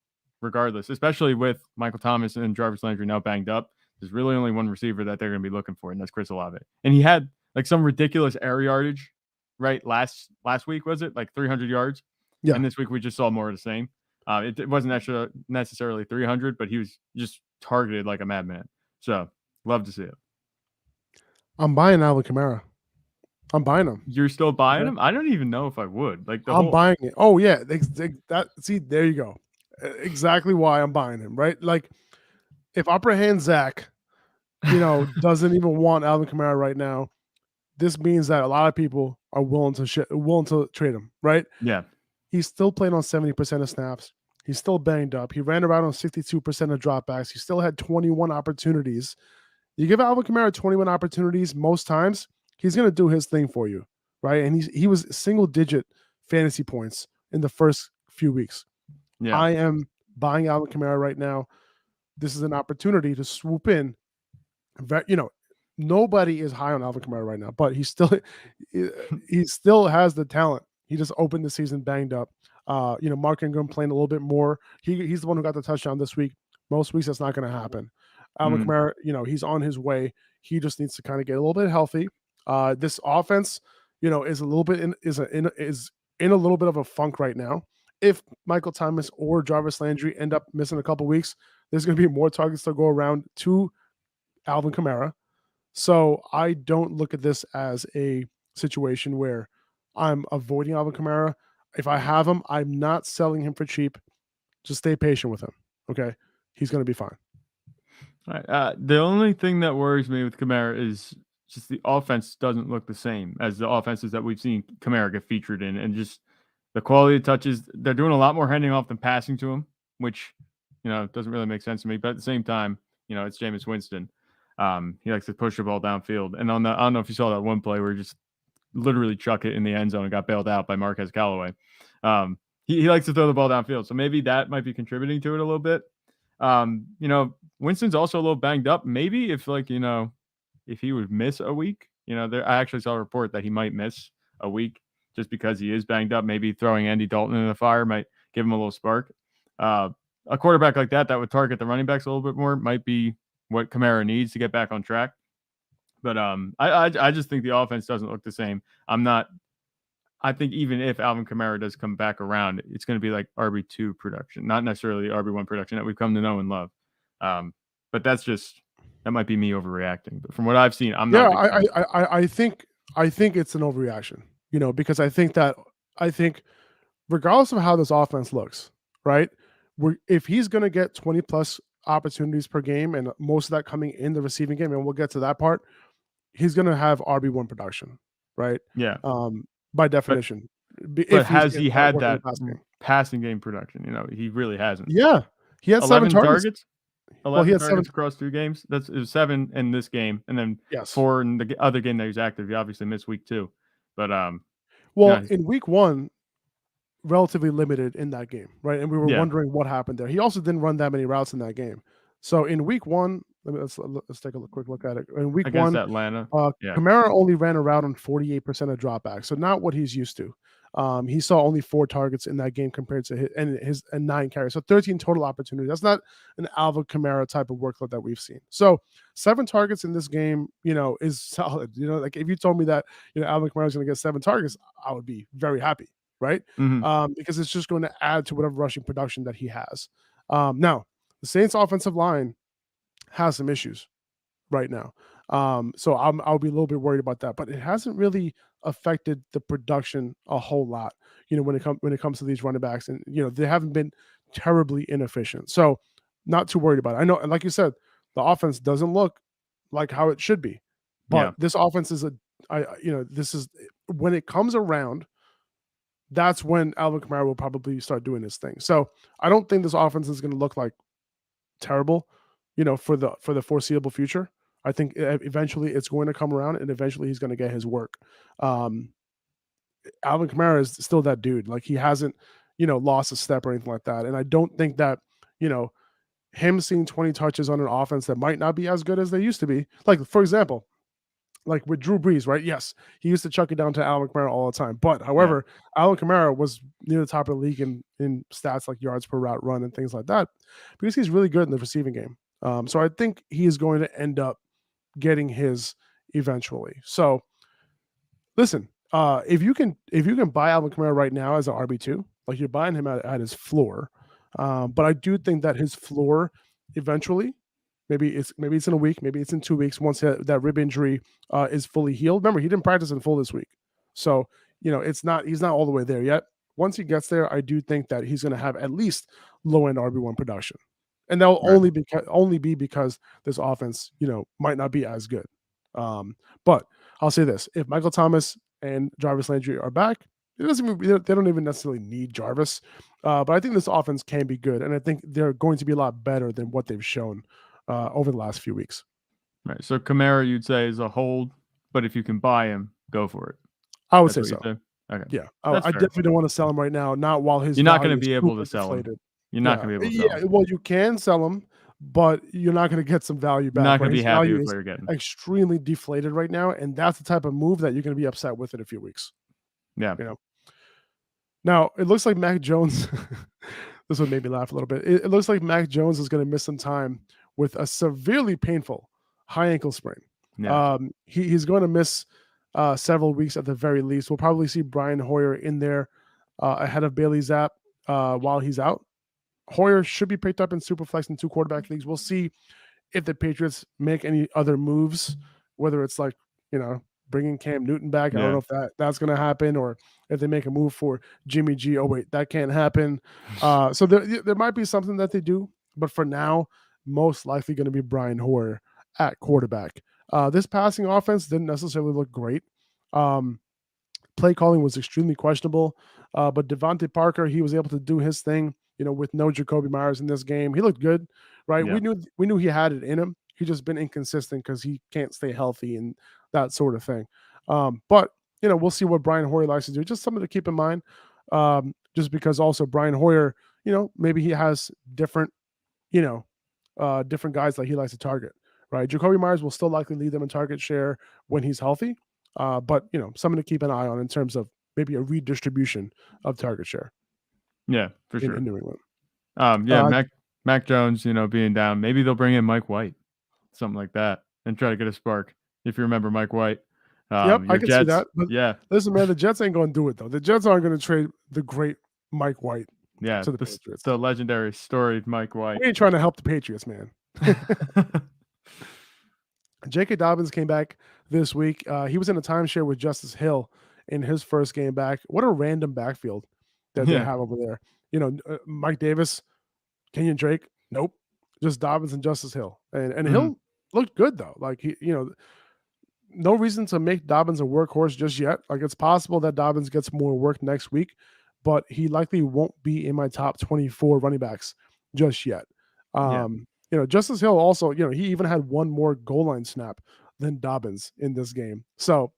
regardless, especially with Michael Thomas and Jarvis Landry now banged up, there's really only one receiver that they're going to be looking for, and that's Chris Olave. And he had like some ridiculous air yardage, right? Last week, was it like 300 yards? Yeah. And this week we just saw more of the same. It wasn't necessarily 300, but he was just targeted like a madman. So love to see it. I'm buying Alvin Kamara. I'm buying him. You're still buying him? I don't even know if I would. Like I'm buying it. Oh yeah, see, there you go. Exactly why I'm buying him, right? Like if upper hand Zach, you know, doesn't even want Alvin Kamara right now, this means that a lot of people are willing to trade him, right? Yeah. He's still playing on 70% of snaps. He's still banged up. He ran around on 62% of dropbacks. He still had 21 opportunities. You give Alvin Kamara 21 opportunities most times, he's going to do his thing for you, right? And he was single-digit fantasy points in the first few weeks. Yeah. I am buying Alvin Kamara right now. This is an opportunity to swoop in. You know, nobody is high on Alvin Kamara right now, but he still has the talent. He just opened the season banged up. You know, Mark Ingram playing a little bit more. He's the one who got the touchdown this week. Most weeks that's not going to happen. Alvin Kamara, you know, he's on his way. He just needs to kind of get a little bit healthy. This offense, you know, is a little bit in a little bit of a funk right now. If Michael Thomas or Jarvis Landry end up missing a couple weeks, there's going to be more targets to go around to Alvin Kamara. So I don't look at this as a situation where I'm avoiding Alvin Kamara. If I have him, I'm not selling him for cheap. Just stay patient with him. Okay. He's going to be fine. All right. The only thing that worries me with Kamara is just the offense doesn't look the same as the offenses that we've seen Kamara get featured in, and just the quality of touches. They're doing a lot more handing off than passing to him, which, you know, doesn't really make sense to me. But at the same time, you know, it's Jameis Winston. He likes to push the ball downfield. And I don't know if you saw that one play where he just literally chuck it in the end zone and got bailed out by Marquez Callaway. He likes to throw the ball downfield. So maybe that might be contributing to it a little bit. You know, Winston's also a little banged up. Maybe if, like, you know, if he would miss a week, you know, I actually saw a report that he might miss a week just because he is banged up. Maybe throwing Andy Dalton in the fire might give him a little spark. A quarterback like that would target the running backs a little bit more might be what Kamara needs to get back on track. But I just think the offense doesn't look the same. I'm I think even if Alvin Kamara does come back around, it's going to be like RB2 production, not necessarily RB1 production that we've come to know and love. But that might be me overreacting. But from what I've seen, I'm not Yeah, a big fan. I think it's an overreaction, because I think regardless of how this offense looks, right? If he's going to get 20 plus opportunities per game and most of that coming in the receiving game, and we'll get to that part, he's going to have RB1 production, right? Yeah. By But definition, but if he's has he had working the that passing game. passing game production? He really hasn't. Yeah, he had 7 11 targets. targets. Well, he 11 had 7. targets across 2 games. It was 7 in this game, and then Yes. 4 in the other game that he was active. He obviously missed week 2, but well, in week 1, relatively limited in that game, right? And we were yeah, wondering what happened there. He also didn't run that many routes in that game. So in week 1, let's take a quick look at it. In week against 1, Atlanta, yeah, Kamara only ran a route on 48% of dropbacks, so not what he's used to. He saw only 4 targets in that game compared to his 9 carries, so 13 total opportunities. That's not an Alvin Kamara type of workload that we've seen. So 7 targets in this game, is solid. Like if you told me that Alvin Kamara is going to get 7 targets, I would be very happy, right? Because it's just going to add to whatever rushing production that he has. Now, the Saints' offensive line has some issues right now. So I'll be a little bit worried about that, but it hasn't really affected the production a whole lot, when it comes to these running backs, and they haven't been terribly inefficient. So not too worried about it. I know, and like you said, the offense doesn't look like how it should be, but this offense is this is when it comes around, that's when Alvin Kamara will probably start doing his thing. So I don't think this offense is going to look like terrible, for the foreseeable future. I think eventually it's going to come around, and eventually he's going to get his work. Alvin Kamara is still that dude. Like he hasn't, lost a step or anything like that. And I don't think that, him seeing 20 touches on an offense that might not be as good as they used to be. Like, for example, like with Drew Brees, right? Yes, he used to chuck it down to Alvin Kamara all the time. But however, Alvin Kamara was near the top of the league in stats like yards per route run and things like that, because he's really good in the receiving game. So I think he is going to end up getting his eventually. So listen, if you can buy Alvin Kamara right now as an RB2, like you're buying him at his floor. But I do think that his floor eventually, maybe it's in a week, maybe it's in 2 weeks, once that rib injury is fully healed. Remember, he didn't practice in full this week. So, he's not all the way there yet. Once he gets there, I do think that he's going to have at least low end RB1 production. And that'll only be because this offense, might not be as good. But I'll say this: if Michael Thomas and Jarvis Landry are back, they don't even necessarily need Jarvis. But I think this offense can be good, and I think they're going to be a lot better than what they've shown over the last few weeks. Right. So Kamara, you'd say, is a hold, but if you can buy him, go for it. I would say so. Okay. Yeah, I definitely don't want to sell him right now. Not while his you're not going to be able to sell him. You're not going to be able to sell him. Well, you can sell him, but you're not going to get some value back. You're not going to be happy with what you're getting. Extremely deflated right now, and that's the type of move that you're going to be upset with in a few weeks. Yeah. Now it looks like Mac Jones. This one made me laugh a little bit. It looks like Mac Jones is going to miss some time with a severely painful high ankle sprain. Yeah. He's going to miss several weeks at the very least. We'll probably see Brian Hoyer in there ahead of Bailey Zapp while he's out. Hoyer should be picked up in Superflex and 2 quarterback leagues. We'll see if the Patriots make any other moves, whether it's like, bringing Cam Newton back. I don't know if that's going to happen, or if they make a move for Jimmy G. Oh, wait, that can't happen. So there might be something that they do, but for now, most likely going to be Brian Hoyer at quarterback. This passing offense didn't necessarily look great. Play calling was extremely questionable, but Devontae Parker, he was able to do his thing, with no Jacoby Myers in this game. He looked good, right? Yeah. We knew he had it in him. He's just been inconsistent because he can't stay healthy and that sort of thing. But we'll see what Brian Hoyer likes to do. Just something to keep in mind. Just because also Brian Hoyer, maybe he has different, different guys that he likes to target, right? Jacoby Myers will still likely lead them in target share when he's healthy. But something to keep an eye on in terms of maybe a redistribution of target share. Yeah, for sure. In New England. Mac Jones, being down. Maybe they'll bring in Mike White, something like that, and try to get a spark. If you remember Mike White, Yep, I Your can see Jets, that. But yeah, listen, man, the Jets ain't going to do it though. The Jets aren't going to trade the great Mike White yeah, to the Patriots. the legendary storied Mike White. We ain't trying to help the Patriots, man. J.K. Dobbins came back this week. He was in a timeshare with Justice Hill in his first game back. What a random backfield that they Yeah, have over there. Mike Davis, Kenyon Drake, nope, just Dobbins and Justice Hill. And mhm, Hill looked good though. Like no reason to make Dobbins a workhorse just yet. Like it's possible that Dobbins gets more work next week, but he likely won't be in my top 24 running backs just yet. yeah, Justice Hill also, he even had one more goal line snap than Dobbins in this game. So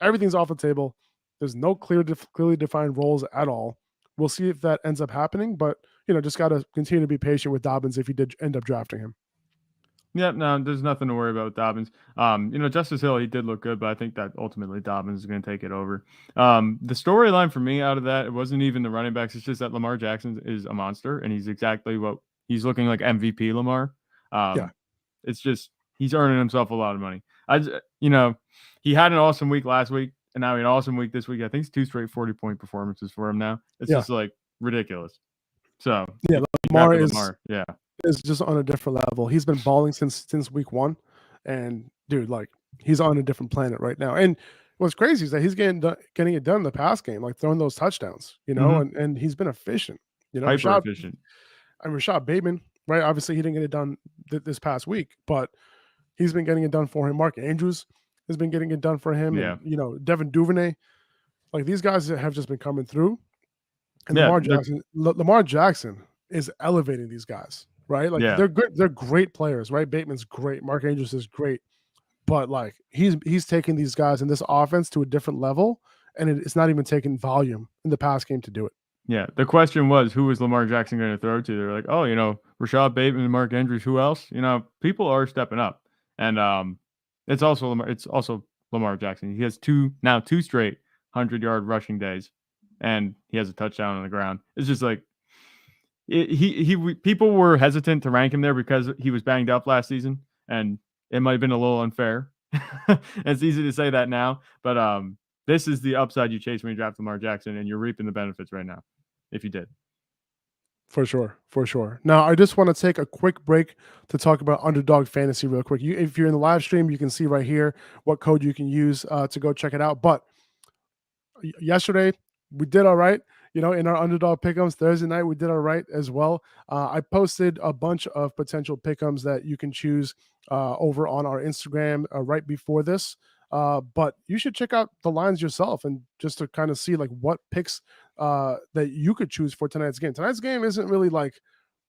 everything's off the table. There's no clearly defined roles at all. We'll see if that ends up happening, but just got to continue to be patient with Dobbins if you did end up drafting him. yeah. No, there's nothing to worry about with Dobbins. Justice Hill, he did look good, but I think that ultimately Dobbins is going to take it over. The storyline for me out of that, it wasn't even the running backs. It's just that Lamar Jackson is a monster, and he's exactly what he's looking like, MVP Lamar. Yeah, It's just he's earning himself a lot of money. He had an awesome week last week, and now he had an awesome week this week. I think it's 2 straight 40-point performances for him now. It's yeah, just like ridiculous. So yeah. you Lamar drafted is Lamar, yeah, just on a different level. He's been balling since week one, and dude, like he's on a different planet right now. And what's crazy is that he's getting it done in the pass game, like throwing those touchdowns, mm-hmm. and he's been efficient. Hyper efficient. Rashad Bateman, right? Obviously, he didn't get it done this past week, but he's been getting it done for him. Mark Andrews has been getting it done for him, Yeah, and Devin Duvernay. Like these guys have just been coming through, and yeah, Lamar Jackson is elevating these guys, right? Like yeah. they're good, they're great players, right? Bateman's great, Mark Andrews is great, but like he's taking these guys in this offense to a different level, and it's not even taking volume in the pass game to do it. Yeah, the question was, who was Lamar Jackson going to throw to? They're like, oh, Rashad Bateman and Mark Andrews. Who else? People are stepping up, and it's also Lamar Jackson. He has two straight 100-yard rushing days, and he has a touchdown on the ground. It's just like people were hesitant to rank him there because he was banged up last season, and it might have been a little unfair. It's easy to say that now, but this is the upside you chase when you draft Lamar Jackson, and you're reaping the benefits right now. If you did. For sure. Now, I just want to take a quick break to talk about Underdog Fantasy real quick. If you're in the live stream, you can see right here what code you can use to go check it out. But yesterday, we did all right. In our Underdog pick'ems, Thursday night, we did all right as well. I posted a bunch of potential pick'ems that you can choose over on our Instagram right before this. But you should check out the lines yourself and just to kind of see like what picks that you could choose for tonight's game. Tonight's game isn't really like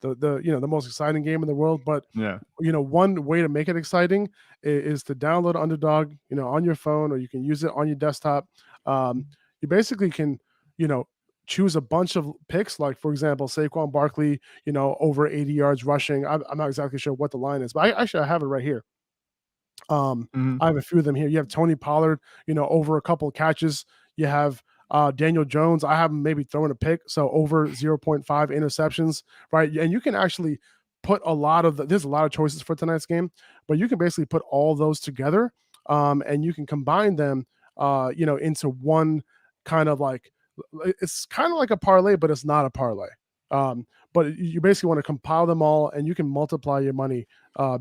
the most exciting game in the world, but Yeah. One way to make it exciting is to download Underdog, on your phone, or you can use it on your desktop. You basically can, choose a bunch of picks, like for example, Saquon Barkley, over 80 yards rushing. I'm not exactly sure what the line is, but I have it right here. Mhm. I have a few of them here. You have Tony Pollard, over a couple of catches. You have Daniel Jones. I have him maybe throwing a pick, so over 0.5 interceptions, right? And you can actually put there's a lot of choices for tonight's game, but you can basically put all those together, and you can combine them, into one kind of like, it's kind of like a parlay, but it's not a parlay. But you basically want to compile them all, and you can multiply your money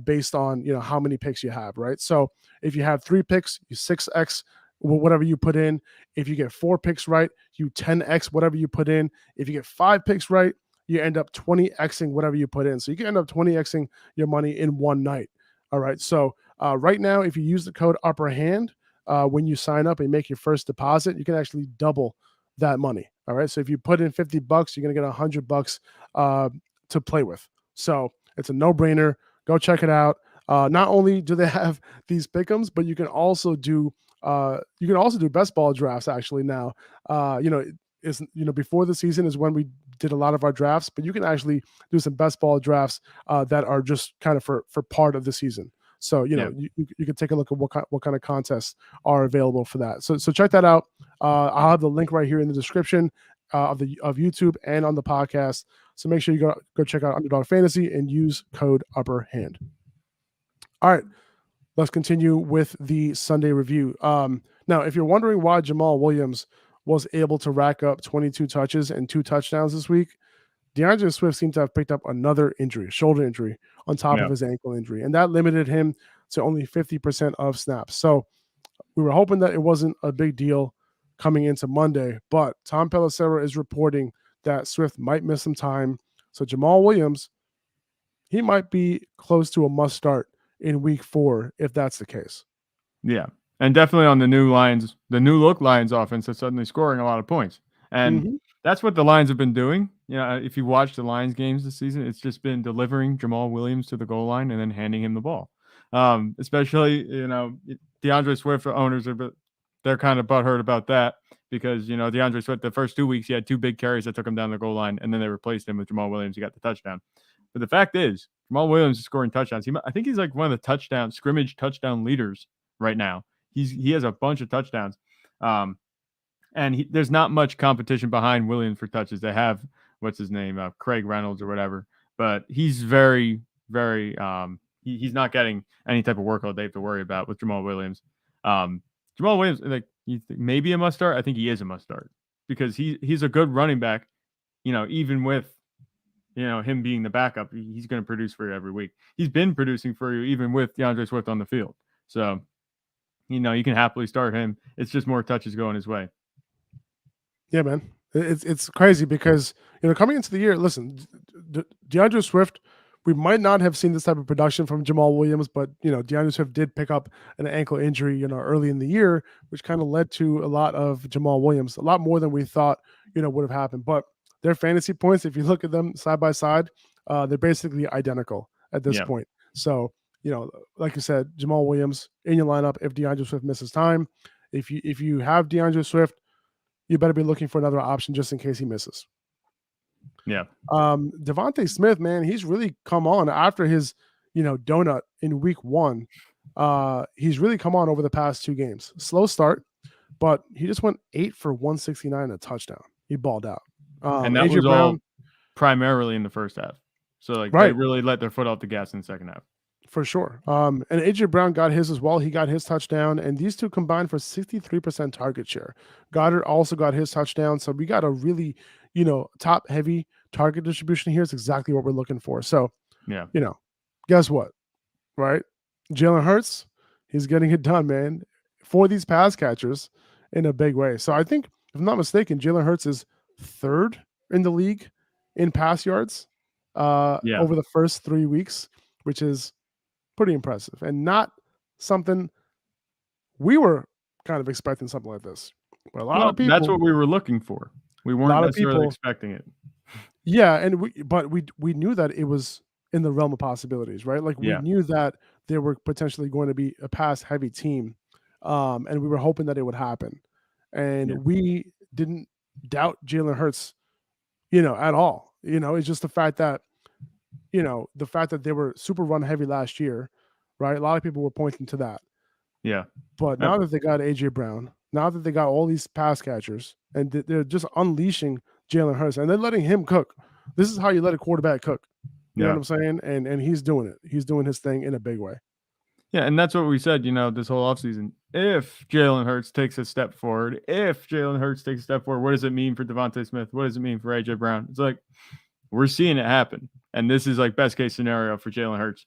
based on how many picks you have, right? So if you have 3 picks, you 6x whatever you put in. If you get 4 picks right, you 10x whatever you put in. If you get 5 picks right, you end up 20xing whatever you put in. So you can end up 20xing your money in one night. All right. So right now, if you use the code Upper Hand when you sign up and make your first deposit, you can actually double that money. All right. So if you put in $50, you're gonna get $100 to play with. So it's a no-brainer. Go check it out. Not only do they have these pick'ems, but you can also do best ball drafts actually now. Before the season is when we did a lot of our drafts, but you can actually do some best ball drafts that are just kind of for part of the season. So Yeah. you can take a look at what kind of contests are available for that. So check that out. I'll have the link right here in the description of YouTube and on the podcast. So make sure you go check out Underdog Fantasy and use code Upper Hand. All right, let's continue with the Sunday review. Now, if you're wondering why Jamal Williams was able to rack up 22 touches and 2 touchdowns this week, DeAndre Swift seemed to have picked up another injury, shoulder injury, on top Yeah. of his ankle injury, and that limited him to only 50% of snaps. So we were hoping that it wasn't a big deal coming into Monday, but Tom Pelissero is reporting that Swift might miss some time. So Jamal Williams, he might be close to a must start in week 4 if that's the case. Yeah. And definitely on the new look Lions offense that's suddenly scoring a lot of points. And that's what the Lions have been doing. You know, if you watch the Lions games this season, it's just been delivering Jamal Williams to the goal line and then handing him the ball. Especially, DeAndre Swift owners they're kind of butthurt about that because, DeAndre Swift, the first 2 weeks, he had 2 big carries that took him down the goal line, and then they replaced him with Jamal Williams. He got the touchdown. But the fact is, Jamal Williams is scoring touchdowns. I think he's like one of the scrimmage touchdown leaders right now. He has a bunch of touchdowns. And there's not much competition behind Williams for touches. They have, what's his name, Craig Reynolds or whatever. But he's very, very, he's not getting any type of workload they have to worry about with Jamal Williams. Jamal Williams, like, maybe a must start. I think he is a must start because he's a good running back, even with, him being the backup, he's going to produce for you every week. He's been producing for you even with DeAndre Swift on the field. So, you can happily start him. It's just more touches going his way. Yeah, man. It's crazy because, coming into the year, listen, DeAndre Swift, we might not have seen this type of production from Jamal Williams, but, DeAndre Swift did pick up an ankle injury, early in the year, which kind of led to a lot of Jamal Williams, a lot more than we thought, would have happened. But their fantasy points, if you look at them side by side, they're basically identical at this point. So, like you said, Jamal Williams in your lineup if DeAndre Swift misses time. If you have DeAndre Swift, you better be looking for another option just in case he misses. Yeah. Devontae Smith, man, he's really come on after his, donut in week 1. He's really come on over the past 2 games. Slow start, but he just went 8 for 169 and a touchdown. He balled out. And that was all primarily in the first half. So they really let their foot off the gas in the second half. For sure. And AJ Brown got his as well. He got his touchdown, and these two combined for 63% target share. Goddard also got his touchdown. So we got a really, top heavy target distribution here. It's exactly what we're looking for. So, yeah, guess what? Right? Jalen Hurts, he's getting it done, man, for these pass catchers in a big way. So I think, if I'm not mistaken, Jalen Hurts is 3rd in the league in pass yards over the first 3 weeks, which is pretty impressive and not something we were kind of expecting something like this. But a lot of people, that's what we were looking for. We weren't necessarily expecting it. Yeah, and we knew that it was in the realm of possibilities, right? Like we knew that they were potentially going to be a pass heavy team, and we were hoping that it would happen. And we didn't doubt Jalen Hurts, at all. It's just the fact that they were super run heavy last year, right? A lot of people were pointing to that. Yeah. But now that they got AJ Brown, now that they got all these pass catchers, and they're just unleashing Jalen Hurts, and they're letting him cook. This is how you let a quarterback cook. You know what I'm saying? And he's doing it. He's doing his thing in a big way. Yeah, and that's what we said, this whole offseason. If Jalen Hurts takes a step forward, what does it mean for Devontae Smith? What does it mean for AJ Brown? It's like, we're seeing it happen. And this is like best case scenario for Jalen Hurts.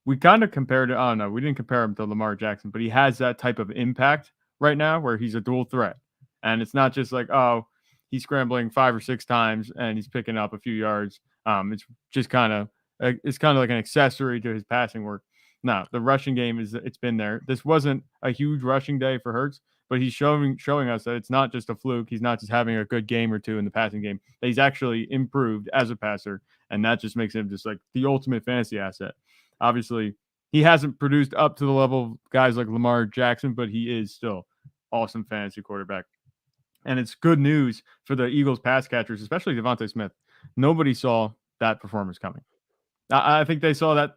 We kind of compared it. Oh, no, we didn't compare him to Lamar Jackson, but he has that type of impact right now where he's a dual threat. And it's not just like, oh, he's scrambling 5 or 6 times and he's picking up a few yards. It's just kind of like an accessory to his passing work. No, the rushing game it's been there. This wasn't a huge rushing day for Hurts, but he's showing us that it's not just a fluke. He's not just having a good game or two in the passing game. That he's actually improved as a passer, and that just makes him just like the ultimate fantasy asset. Obviously, he hasn't produced up to the level of guys like Lamar Jackson, but he is still awesome fantasy quarterback. And it's good news for the Eagles pass catchers, especially Devontae Smith. Nobody saw that performance coming. I think they saw that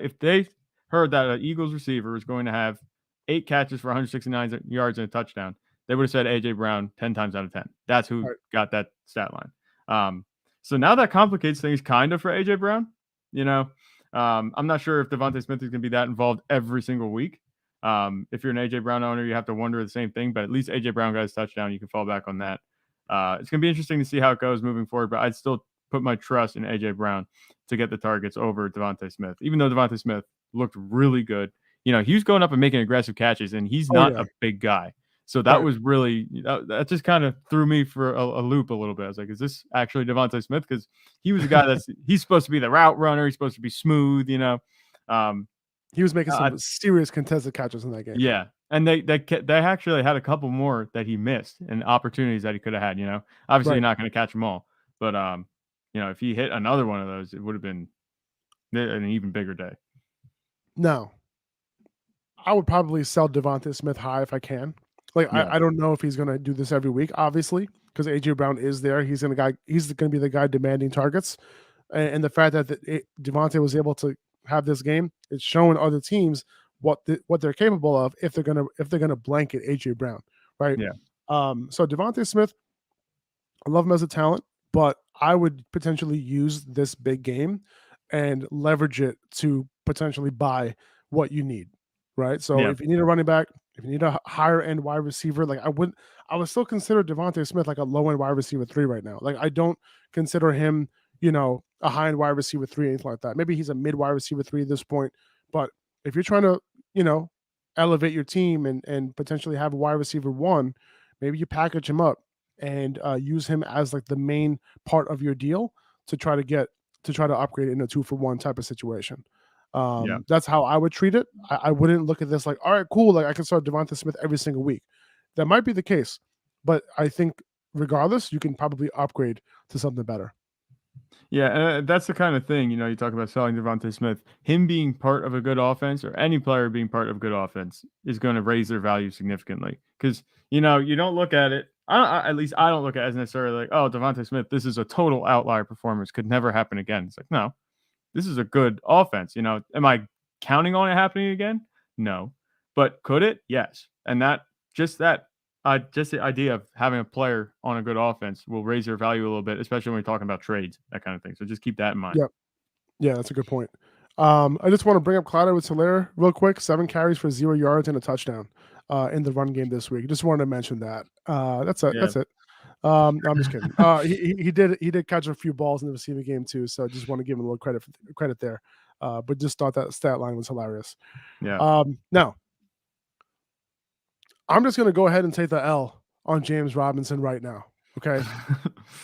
if they heard that an Eagles receiver was going to have 8 catches for 169 yards and a touchdown, they would have said AJ Brown 10 times out of 10. That's who got that stat line. So now that complicates things kind of for AJ Brown. I'm not sure if Devontae Smith is going to be that involved every single week. If you're an AJ Brown owner, you have to wonder the same thing. But at least AJ Brown got his touchdown. You can fall back on that. It's going to be interesting to see how it goes moving forward. But I'd still put my trust in AJ Brown to get the targets over Devontae Smith, even though Devontae Smith looked really good. He was going up and making aggressive catches, and he's Oh not yeah, a big guy. So that right. was really that just kind of threw me for a loop a little bit. I was like, is this actually Devontae Smith? Because he was a guy he's supposed to be the route runner. He's supposed to be smooth, He was making I, some serious contested catches in that game. yeah. And they actually had a couple more that he missed and opportunities that he could have had. Obviously Right. you're not going to catch them all, but if he hit another one of those, it would have been an even bigger day. Now, I would probably sell Devontae Smith high if I can. Like, Yeah. I don't know if he's going to do this every week, obviously, because AJ Brown is there. He's going to be the guy demanding targets, and the fact that Devontae was able to have this game, it's showing other teams what they're capable of if they're gonna blanket AJ Brown, right? Yeah. So Devontae Smith, I love him as a talent, but I would potentially use this big game and leverage it to potentially buy what you need, right? So Yeah. if you need a running back, if you need a higher end wide receiver, like I would still consider Devontae Smith like a low end wide receiver 3 right now. Like I don't consider him, a high end wide receiver 3, anything like that. Maybe he's a mid wide receiver 3 at this point, but if you're trying to, elevate your team and potentially have a wide receiver 1, maybe you package him up and use him as like the main part of your deal to try to upgrade it in a 2-for-1 type of situation. Yeah. That's how I would treat it. I wouldn't look at this like, all right, cool. Like I can start Devonta Smith every single week. That might be the case, but I think regardless, you can probably upgrade to something better. Yeah, and that's the kind of thing, you talk about selling Devontae Smith. Him being part of a good offense, or any player being part of a good offense, is going to raise their value significantly. Because, you don't look at it, at least I don't look at it as necessarily like, oh, Devontae Smith, this is a total outlier performance, could never happen again. It's like, no, this is a good offense. Am I counting on it happening again? No. But could it? Yes. And just the idea of having a player on a good offense will raise their value a little bit, especially when we're talking about trades, that kind of thing. So just keep that in mind. Yeah. Yeah, that's a good point. I just want to bring up Clyde Edwards-Helaire real quick. 7 carries for 0 yards and a touchdown in the run game this week. Just wanted to mention that. That's it. Yeah. That's it. No, I'm just kidding. He did catch a few balls in the receiving game too, so I just want to give him a little credit there. But just thought that stat line was hilarious. Yeah. Now, I'm just going to go ahead and take the L on James Robinson right now. Okay.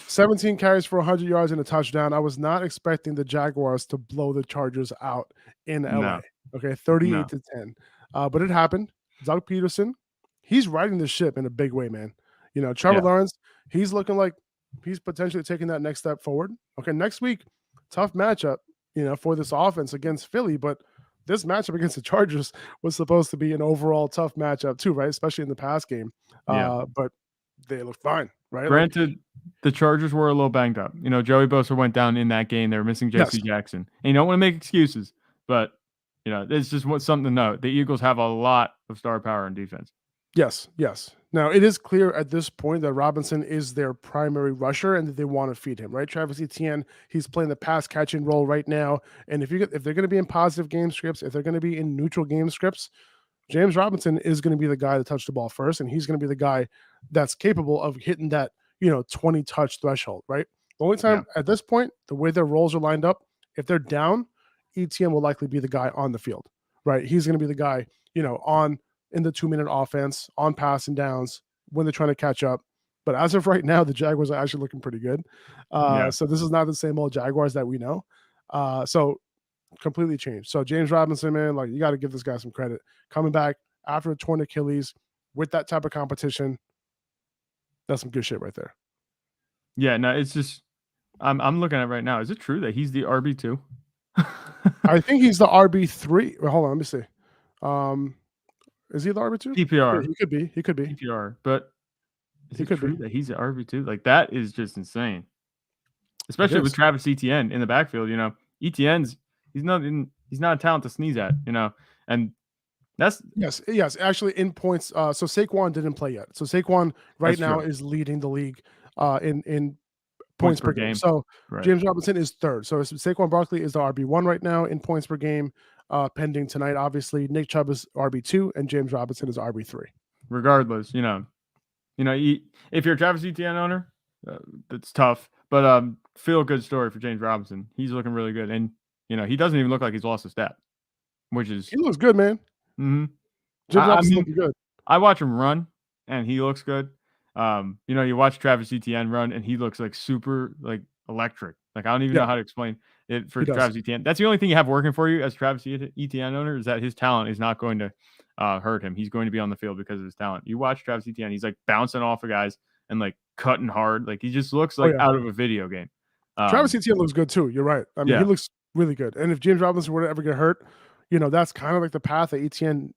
17 carries for 100 yards and a touchdown. I was not expecting the Jaguars to blow the Chargers out in LA. No. Okay. 38-10. But it happened. Doug Peterson, he's riding the ship in a big way, man. Trevor Lawrence, he's looking like he's potentially taking that next step forward. Okay. Next week, tough matchup, for this offense against Philly, but this matchup against the Chargers was supposed to be an overall tough matchup too, right? Especially in the pass game. But they look fine, right? Granted, the Chargers were a little banged up. Joey Bosa went down in that game. They were missing J.C. Jackson. And you don't want to make excuses, but it's just something to note. The Eagles have a lot of star power in defense. Yes. Now, it is clear at this point that Robinson is their primary rusher and that they want to feed him, right? Travis Etienne, he's playing the pass catching role right now. And if they're going to be in positive game scripts, if they're going to be in neutral game scripts, James Robinson is going to be the guy to touch the ball first, and he's going to be the guy that's capable of hitting that 20 touch threshold, right? The only time at this point, the way their roles are lined up, if they're down, Etienne will likely be the guy on the field, right? He's going to be the guy, in the 2-minute offense, on passing downs when they're trying to catch up. But as of right now, the Jaguars are actually looking pretty good. So this is not the same old Jaguars that we know. So completely changed. So James Robinson, man, like you got to give this guy some credit. Coming back after a torn Achilles with that type of competition, that's some good shit right there. Yeah, no, it's just I'm looking at it right now. Is it true that he's the RB2? I think he's the RB3. Well, hold on, let me see. Is he the RB2? PPR. Yeah, he could be. PPR, but is it true be. that he's the RB2? Like that is just insane. Especially with Travis Etienne in the backfield, Etienne's he's not a talent to sneeze at, and that's yes. Actually, in points, so Saquon didn't play yet. So Saquon right now is leading the league in points per game. So Right. James Robinson is third. So Saquon Barkley is the RB1 right now in points per game, pending tonight. Obviously, Nick Chubb is RB2 and James Robinson is RB3. Regardless, if you're a Travis Etienne owner, that's tough. But feel good story for James Robinson. He's looking really good, and he doesn't even look like he's lost a step, which is He looks good, man. Mm-hmm. James I Robinson mean, looking good. I watch him run, and he looks good. You watch Travis Etienne run, and he looks like super electric. Like I don't even know how to explain it for Travis Etienne. That's the only thing you have working for you as Travis Etienne owner is that his talent is not going to hurt him. He's going to be on the field because of his talent. You watch Travis Etienne, he's like bouncing off of guys and like cutting hard. Like he just looks like out of a video game. Travis Etienne looks good too. You're right. I mean, he looks really good. And if James Robinson were to ever get hurt, that's kind of like the path that Etienne,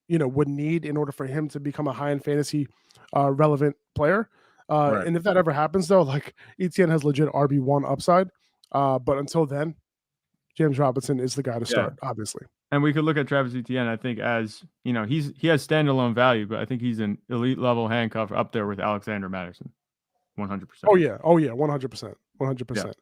would need in order for him to become a high-end fantasy relevant player. Right. And if that ever happens, though, like Etienne has legit RB1 upside. But until then, James Robinson is the guy to start, obviously. And we could look at Travis Etienne, I think, as he has standalone value, but I think he's an elite level handcuff up there with Alexander Madison. 100%. Oh yeah, 100%. 100%.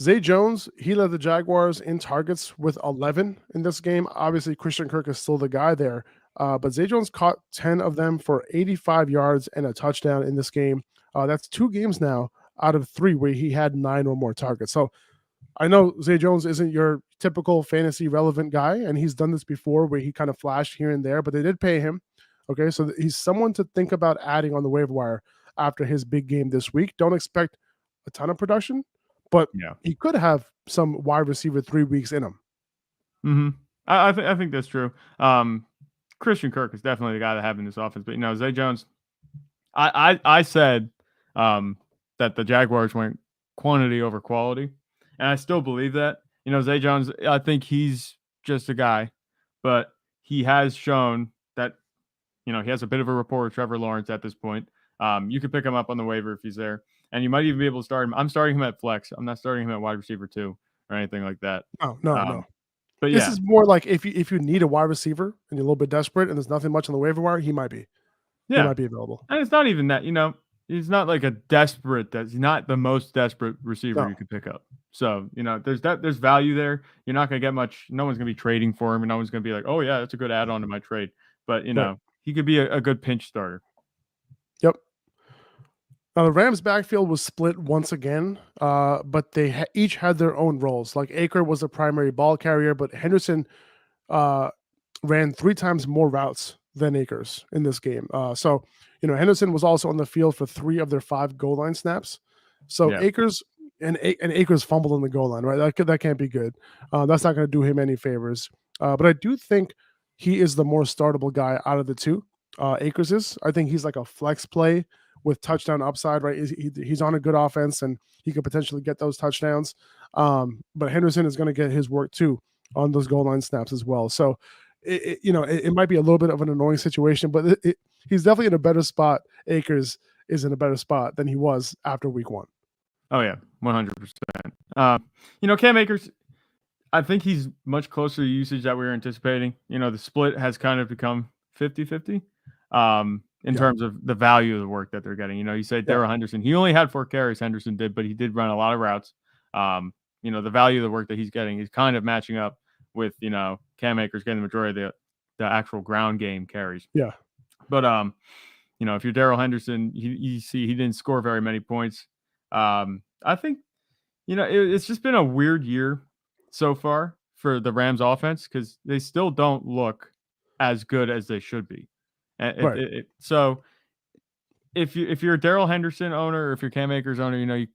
Zay Jones, he led the Jaguars in targets with 11 in this game. Obviously, Christian Kirk is still the guy there, but Zay Jones caught 10 of them for 85 yards and a touchdown in this game. That's 2 games now out of 3 where he had 9 or more targets. So I know Zay Jones isn't your typical fantasy relevant guy, and he's done this before where he kind of flashed here and there, but they did pay him. Okay, so he's someone to think about adding on the waiver wire after his big game this week. Don't expect a ton of production, but he could have some wide receiver 3 weeks in him. Mm-hmm. I think that's true. Christian Kirk is definitely the guy to have in this offense, but Zay Jones. I said that the Jaguars went quantity over quality, and I still believe that. Zay Jones. I think he's just a guy, but he has shown that he has a bit of a rapport with Trevor Lawrence at this point. You could pick him up on the waiver if he's there. And you might even be able to start him. I'm starting him at flex. I'm not starting him at wide receiver 2 or anything like that. No. But this is more like if you need a wide receiver and you're a little bit desperate and there's nothing much on the waiver wire, he might be. Yeah. He might be available. And it's not even that, he's not like he's not the most desperate receiver you could pick up. So, there's value there. You're not going to get much. No one's going to be trading for him. And no one's going to be like, oh, yeah, that's a good add-on to my trade. But, he could be a good pinch starter. Yep. Now, the Rams' backfield was split once again, but they each had their own roles. Like Aker was the primary ball carrier, but Henderson ran 3 times more routes than Akers in this game. So Henderson was also on the field for 3 of their 5 goal line snaps. So Akers and Akers fumbled on the goal line, right? That can't be good. That's not going to do him any favors. But I do think he is the more startable guy out of the 2. Akers is. I think he's like a flex play with touchdown upside, right? He's on a good offense and he could potentially get those touchdowns. But Henderson is going to get his work too on those goal line snaps as well. So, it might be a little bit of an annoying situation, but he's definitely in a better spot. Akers is in a better spot than he was after week 1. Oh yeah, 100%. Cam Akers, I think he's much closer to usage that we were anticipating. The split has kind of become 50-50. In terms of the value of the work that they're getting. You said Darrell Henderson. He only had 4 carries, Henderson did, but he did run a lot of routes. The value of the work that he's getting is kind of matching up with, Cam Akers getting the majority of the actual ground game carries. Yeah. But, if you're Darrell Henderson, you see he didn't score very many points. I think, it's just been a weird year so far for the Rams offense because they still don't look as good as they should be. So if you're a Darrell Henderson owner or if you're Cam Akers owner,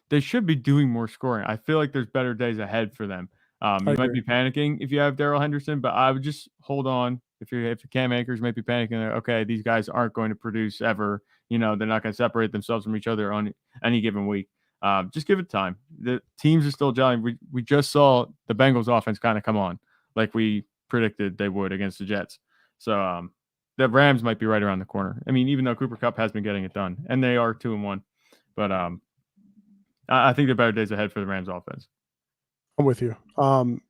they should be doing more scoring. I feel like there's better days ahead for them. You might be panicking if you have Darrell Henderson, but I would just hold on. If Cam Akers might be panicking, okay, these guys aren't going to produce ever. They're not going to separate themselves from each other on any given week. Just give it time. The teams are still gelling. We just saw the Bengals offense kind of come on like we predicted they would against the Jets. So the Rams might be right around the corner. I mean, even though Cooper Kupp has been getting it done, and they are 2-1, but I think there are better days ahead for the Rams offense. I'm with you. I'm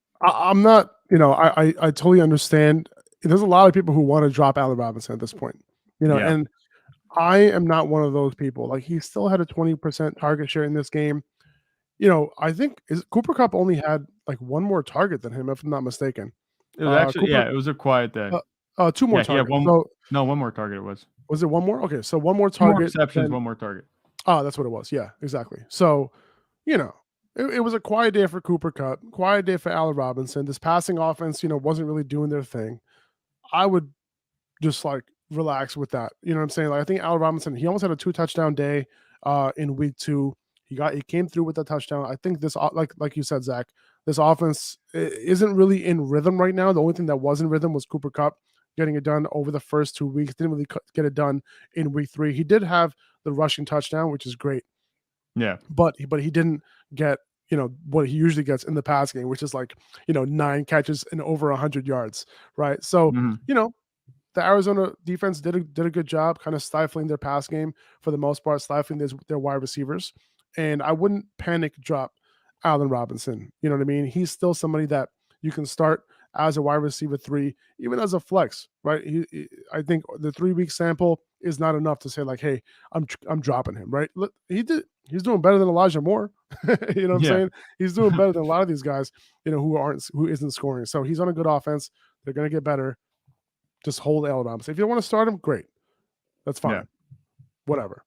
not. I totally understand. There's a lot of people who want to drop Allen Robinson at this point. And I am not one of those people. Like he still had a 20% target share in this game. I think is Cooper Cup only had like one more target than him, if I'm not mistaken. It was actually, Cooper, yeah, it was a quiet day. two more Yeah, he had targets. one. So No, one more target. It was it one more? Okay, so one more 2 more target. receptions, Then 1 more target. that's what it was. Yeah, exactly. So you know, it was a quiet day for Cooper Cup, quiet day for Allen Robinson. This passing offense, wasn't really doing their thing. I would just like relax with that. You know what I'm saying? Like I think Allen Robinson, he almost had a 2 touchdown day in week 2. He came through with a touchdown. I think this like you said, Zach, this offense isn't really in rhythm right now. The only thing that was in rhythm was Cooper Cup getting it done over the first 2 weeks. Didn't really get it done in week 3. He did have the rushing touchdown, which is great, Yeah. but he didn't get what he usually gets in the pass game, which is like 9 catches and over 100 yards, right? So Mhm. you know the Arizona defense did a good job kind of stifling their pass game for the most part, stifling their wide receivers. And I wouldn't panic drop Allen Robinson. You know what I mean? He's still somebody that you can start as a wide receiver 3, even as a flex, right? I think the 3 week sample is not enough to say like, hey, I'm dropping him, right? Look, he's doing better than Elijah Moore. You know what I'm Yeah. saying? He's doing better than a lot of these guys, who isn't scoring. So he's on a good offense. They're gonna get better. Just hold Allen Robinson. If you want to start him, great. That's Yeah. fine. Whatever.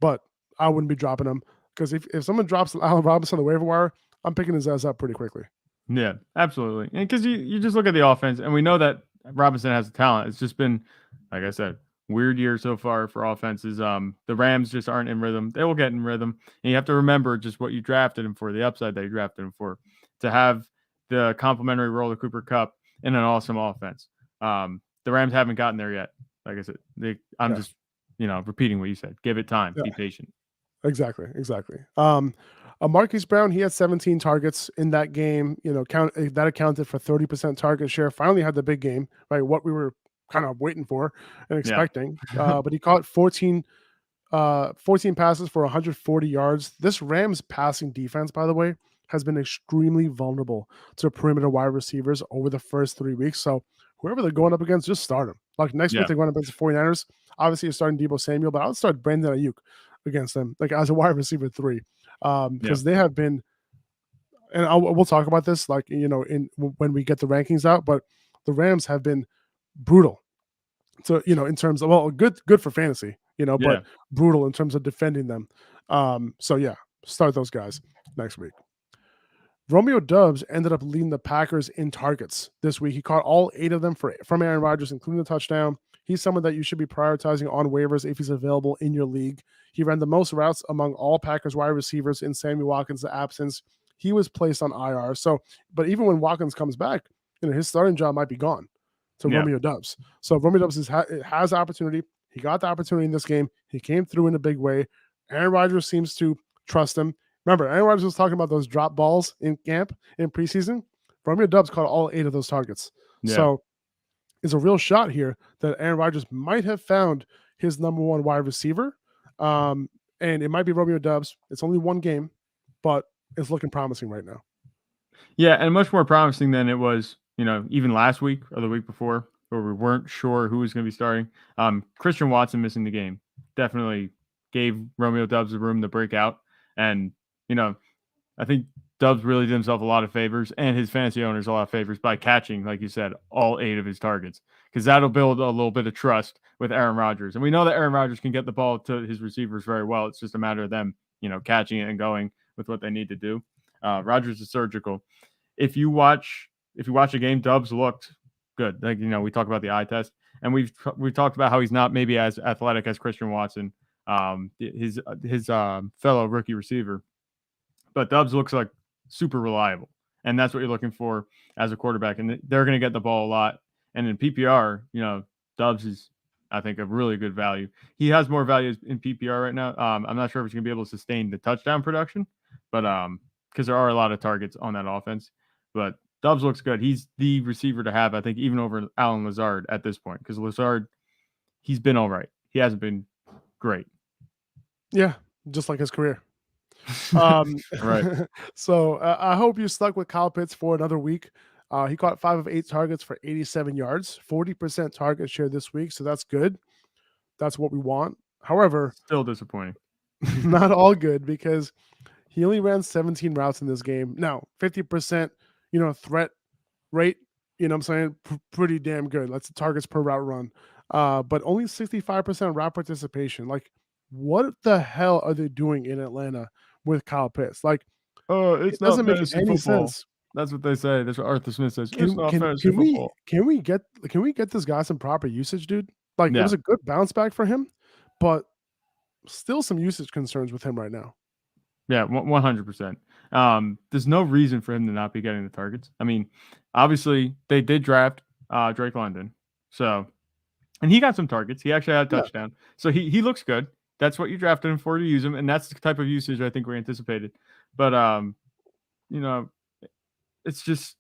But I wouldn't be dropping him because if someone drops Allen Robinson on the waiver wire, I'm picking his ass up pretty quickly. Yeah, absolutely. And because you just look at the offense, and we know that Robinson has the talent. It's just been, like I said, weird year so far for offenses. The Rams just aren't in rhythm. They will get in rhythm, and you have to remember just what you drafted him for, the upside that you drafted him for, to have the complimentary role of Cooper Cup in an awesome offense. The Rams haven't gotten there yet. Like I said, I'm Yeah. just repeating what you said. Give it time. Yeah. Be patient. Exactly. Marquise Brown, he had 17 targets in that game. That accounted for 30% target share. Finally had the big game, right? What we were kind of waiting for and Yeah. expecting. But he caught 14 passes for 140 yards. This Rams passing defense, by the way, has been extremely vulnerable to perimeter wide receivers over the first 3 weeks. So whoever they're going up against, just start them. Like next week, Yeah. they're going up against the 49ers. Obviously, you're starting Deebo Samuel, but I would start Brandon Ayuk against them, like as a wide receiver 3, Yeah. because they have been. And we'll talk about this, like when we get the rankings out. But the Rams have been brutal. So in terms of good for fantasy, but Yeah. brutal in terms of defending them. So yeah, start those guys next week. Romeo Doubs ended up leading the Packers in targets this week. He caught all 8 of them from Aaron Rodgers, including the touchdown. He's someone that you should be prioritizing on waivers if he's available in your league. He ran the most routes among all Packers wide receivers in Sammy Watkins' absence. He was placed on IR. So, but even when Watkins comes back, his starting job might be gone to Yeah. Romeo Doubs. So Romeo Doubs has opportunity. He got the opportunity in this game. He came through in a big way. Aaron Rodgers seems to trust him. Remember, Aaron Rodgers was talking about those drop balls in camp in preseason. Romeo Doubs caught all 8 of those targets. Yeah. So it's a real shot here that Aaron Rodgers might have found his number 1 wide receiver. And it might be Romeo Doubs. It's only one game, but it's looking promising right now. Yeah, and much more promising than it was, even last week or the week before, where we weren't sure who was going to be starting. Christian Watson missing the game definitely gave Romeo Doubs the room to break out. And, I think Doubs really did himself a lot of favors and his fantasy owners a lot of favors by catching, like you said, all 8 of his targets, because that'll build a little bit of trust with Aaron Rodgers. And we know that Aaron Rodgers can get the ball to his receivers very well. It's just a matter of them, catching it and going with what they need to do. Rodgers is surgical. If you watch a game, Doubs looked good. Like, we talk about the eye test, and we've talked about how he's not maybe as athletic as Christian Watson, his fellow rookie receiver, but Doubs looks like super reliable, and that's what you're looking for as a quarterback. And they're going to get the ball a lot. And in PPR, Doubs is, I think, a really good value. He has more value in PPR right now. I'm not sure if he's going to be able to sustain the touchdown production, but because there are a lot of targets on that offense. But Doubs looks good. He's the receiver to have, I think, even over Allen Lazard at this point, because Lazard, he's been all right. He hasn't been great. Yeah, just like his career. Um, Right. So I hope you stuck with Kyle Pitts for another week. He caught 5 of 8 targets for 87 yards, 40% target share this week. So that's good. That's what we want. However, Still disappointing. not all good because he only ran 17 routes in this game. Now, 50%, threat rate, I'm saying pretty damn good. That's the targets per route run. But only 65% route participation. Like, what the hell are they doing in Atlanta with Kyle Pitts? Like, Oh, it it's not doesn't make fantasy any football. sense. That's what they say. That's what Arthur Smith says. It's Can not can fantasy can we football. can we get can we get this guy some proper usage, dude? Like, it Yeah. was a good bounce back for him, but still some usage concerns with him right now. Yeah, 100%. There's no reason for him to not be getting the targets. I mean, obviously they did draft Drake London, so and he got some targets. He actually had a Yeah. touchdown, so he looks good. That's what you drafted him for, to use him, and that's the type of usage I think we anticipated. But you know, it's just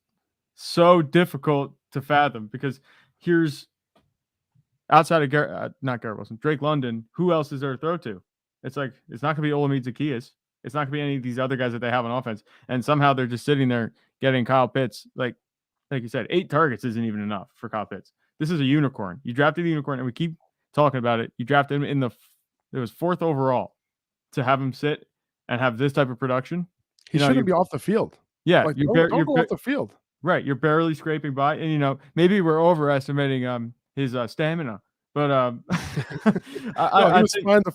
so difficult to fathom because here's outside of not Garrett Wilson, Drake London. Who else is there to throw to? It's like it's not going to be Olamide Zaccheaus. It's not going to be any of these other guys that they have on offense. And somehow they're just sitting there getting Kyle Pitts. Like you said, 8 targets isn't even enough for Kyle Pitts. This is a unicorn. You drafted a unicorn, and we keep talking about it. You drafted him it was 4th overall. To have him sit and have this type of production, He shouldn't be off the field. Yeah, like don't go off the field. Right, you're barely scraping by, and maybe we're overestimating his stamina, but He was fine the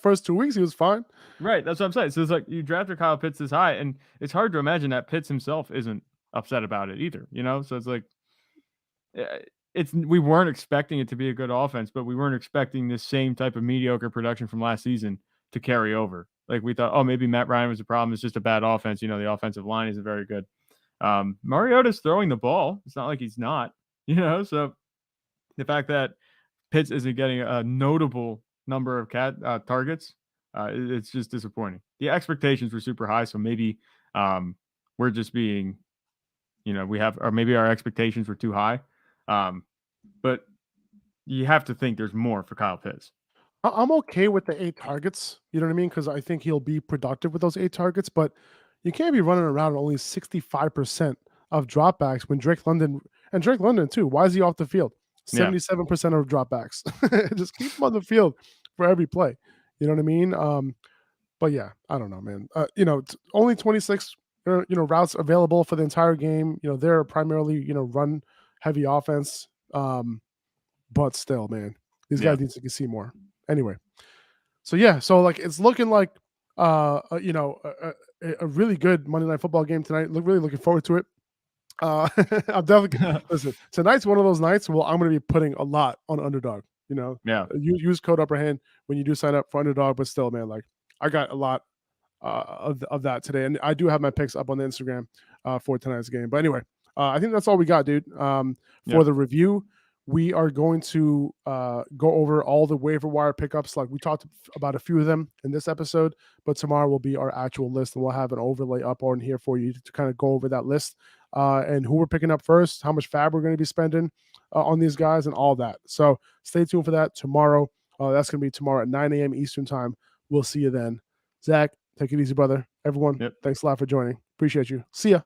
first 2 weeks. He was fine. Right, that's what I'm saying. So it's like you drafted Kyle Pitts this high, and it's hard to imagine that Pitts himself isn't upset about it either. So it's like we weren't expecting it to be a good offense, but we weren't expecting this same type of mediocre production from last season to carry over. Like we thought, oh, maybe Matt Ryan was the problem. It's just a bad offense. The offensive line isn't very good. Mariota's throwing the ball. It's not like he's not, so the fact that Pitts isn't getting a notable number of targets, it's just disappointing. The expectations were super high. So maybe we're just being, or maybe our expectations were too high. But you have to think there's more for Kyle Pitts. I'm okay with the 8 targets. You know what I mean? Because I think he'll be productive with those 8 targets, but you can't be running around only 65% of dropbacks when Drake London too. Why is he off the field? 77% of dropbacks. Just keep him on the field for every play. You know what I mean? But yeah, I don't know, man. Only 26 routes available for the entire game. They're primarily run heavy offense. But still, man, these guys need to see more. Anyway, so it's looking like a really good Monday Night Football game tonight. Really looking forward to it. I'm definitely listen. Tonight's one of those nights where I'm going to be putting a lot on Underdog. Use code Upper Hand when you do sign up for Underdog. But still, man, like I got a lot of that today, and I do have my picks up on the Instagram for tonight's game. But anyway, I think that's all we got, dude. For the review, we are going to go over all the waiver wire pickups. Like we talked about a few of them in this episode, but tomorrow will be our actual list, and we'll have an overlay up on here for you to kind of go over that list and who we're picking up first, how much fab we're going to be spending on these guys, and all that. So stay tuned for that tomorrow. That's going to be tomorrow at 9 a.m. Eastern time. We'll see you then. Zach, take it easy, brother. Everyone, Thanks a lot for joining. Appreciate you. See ya.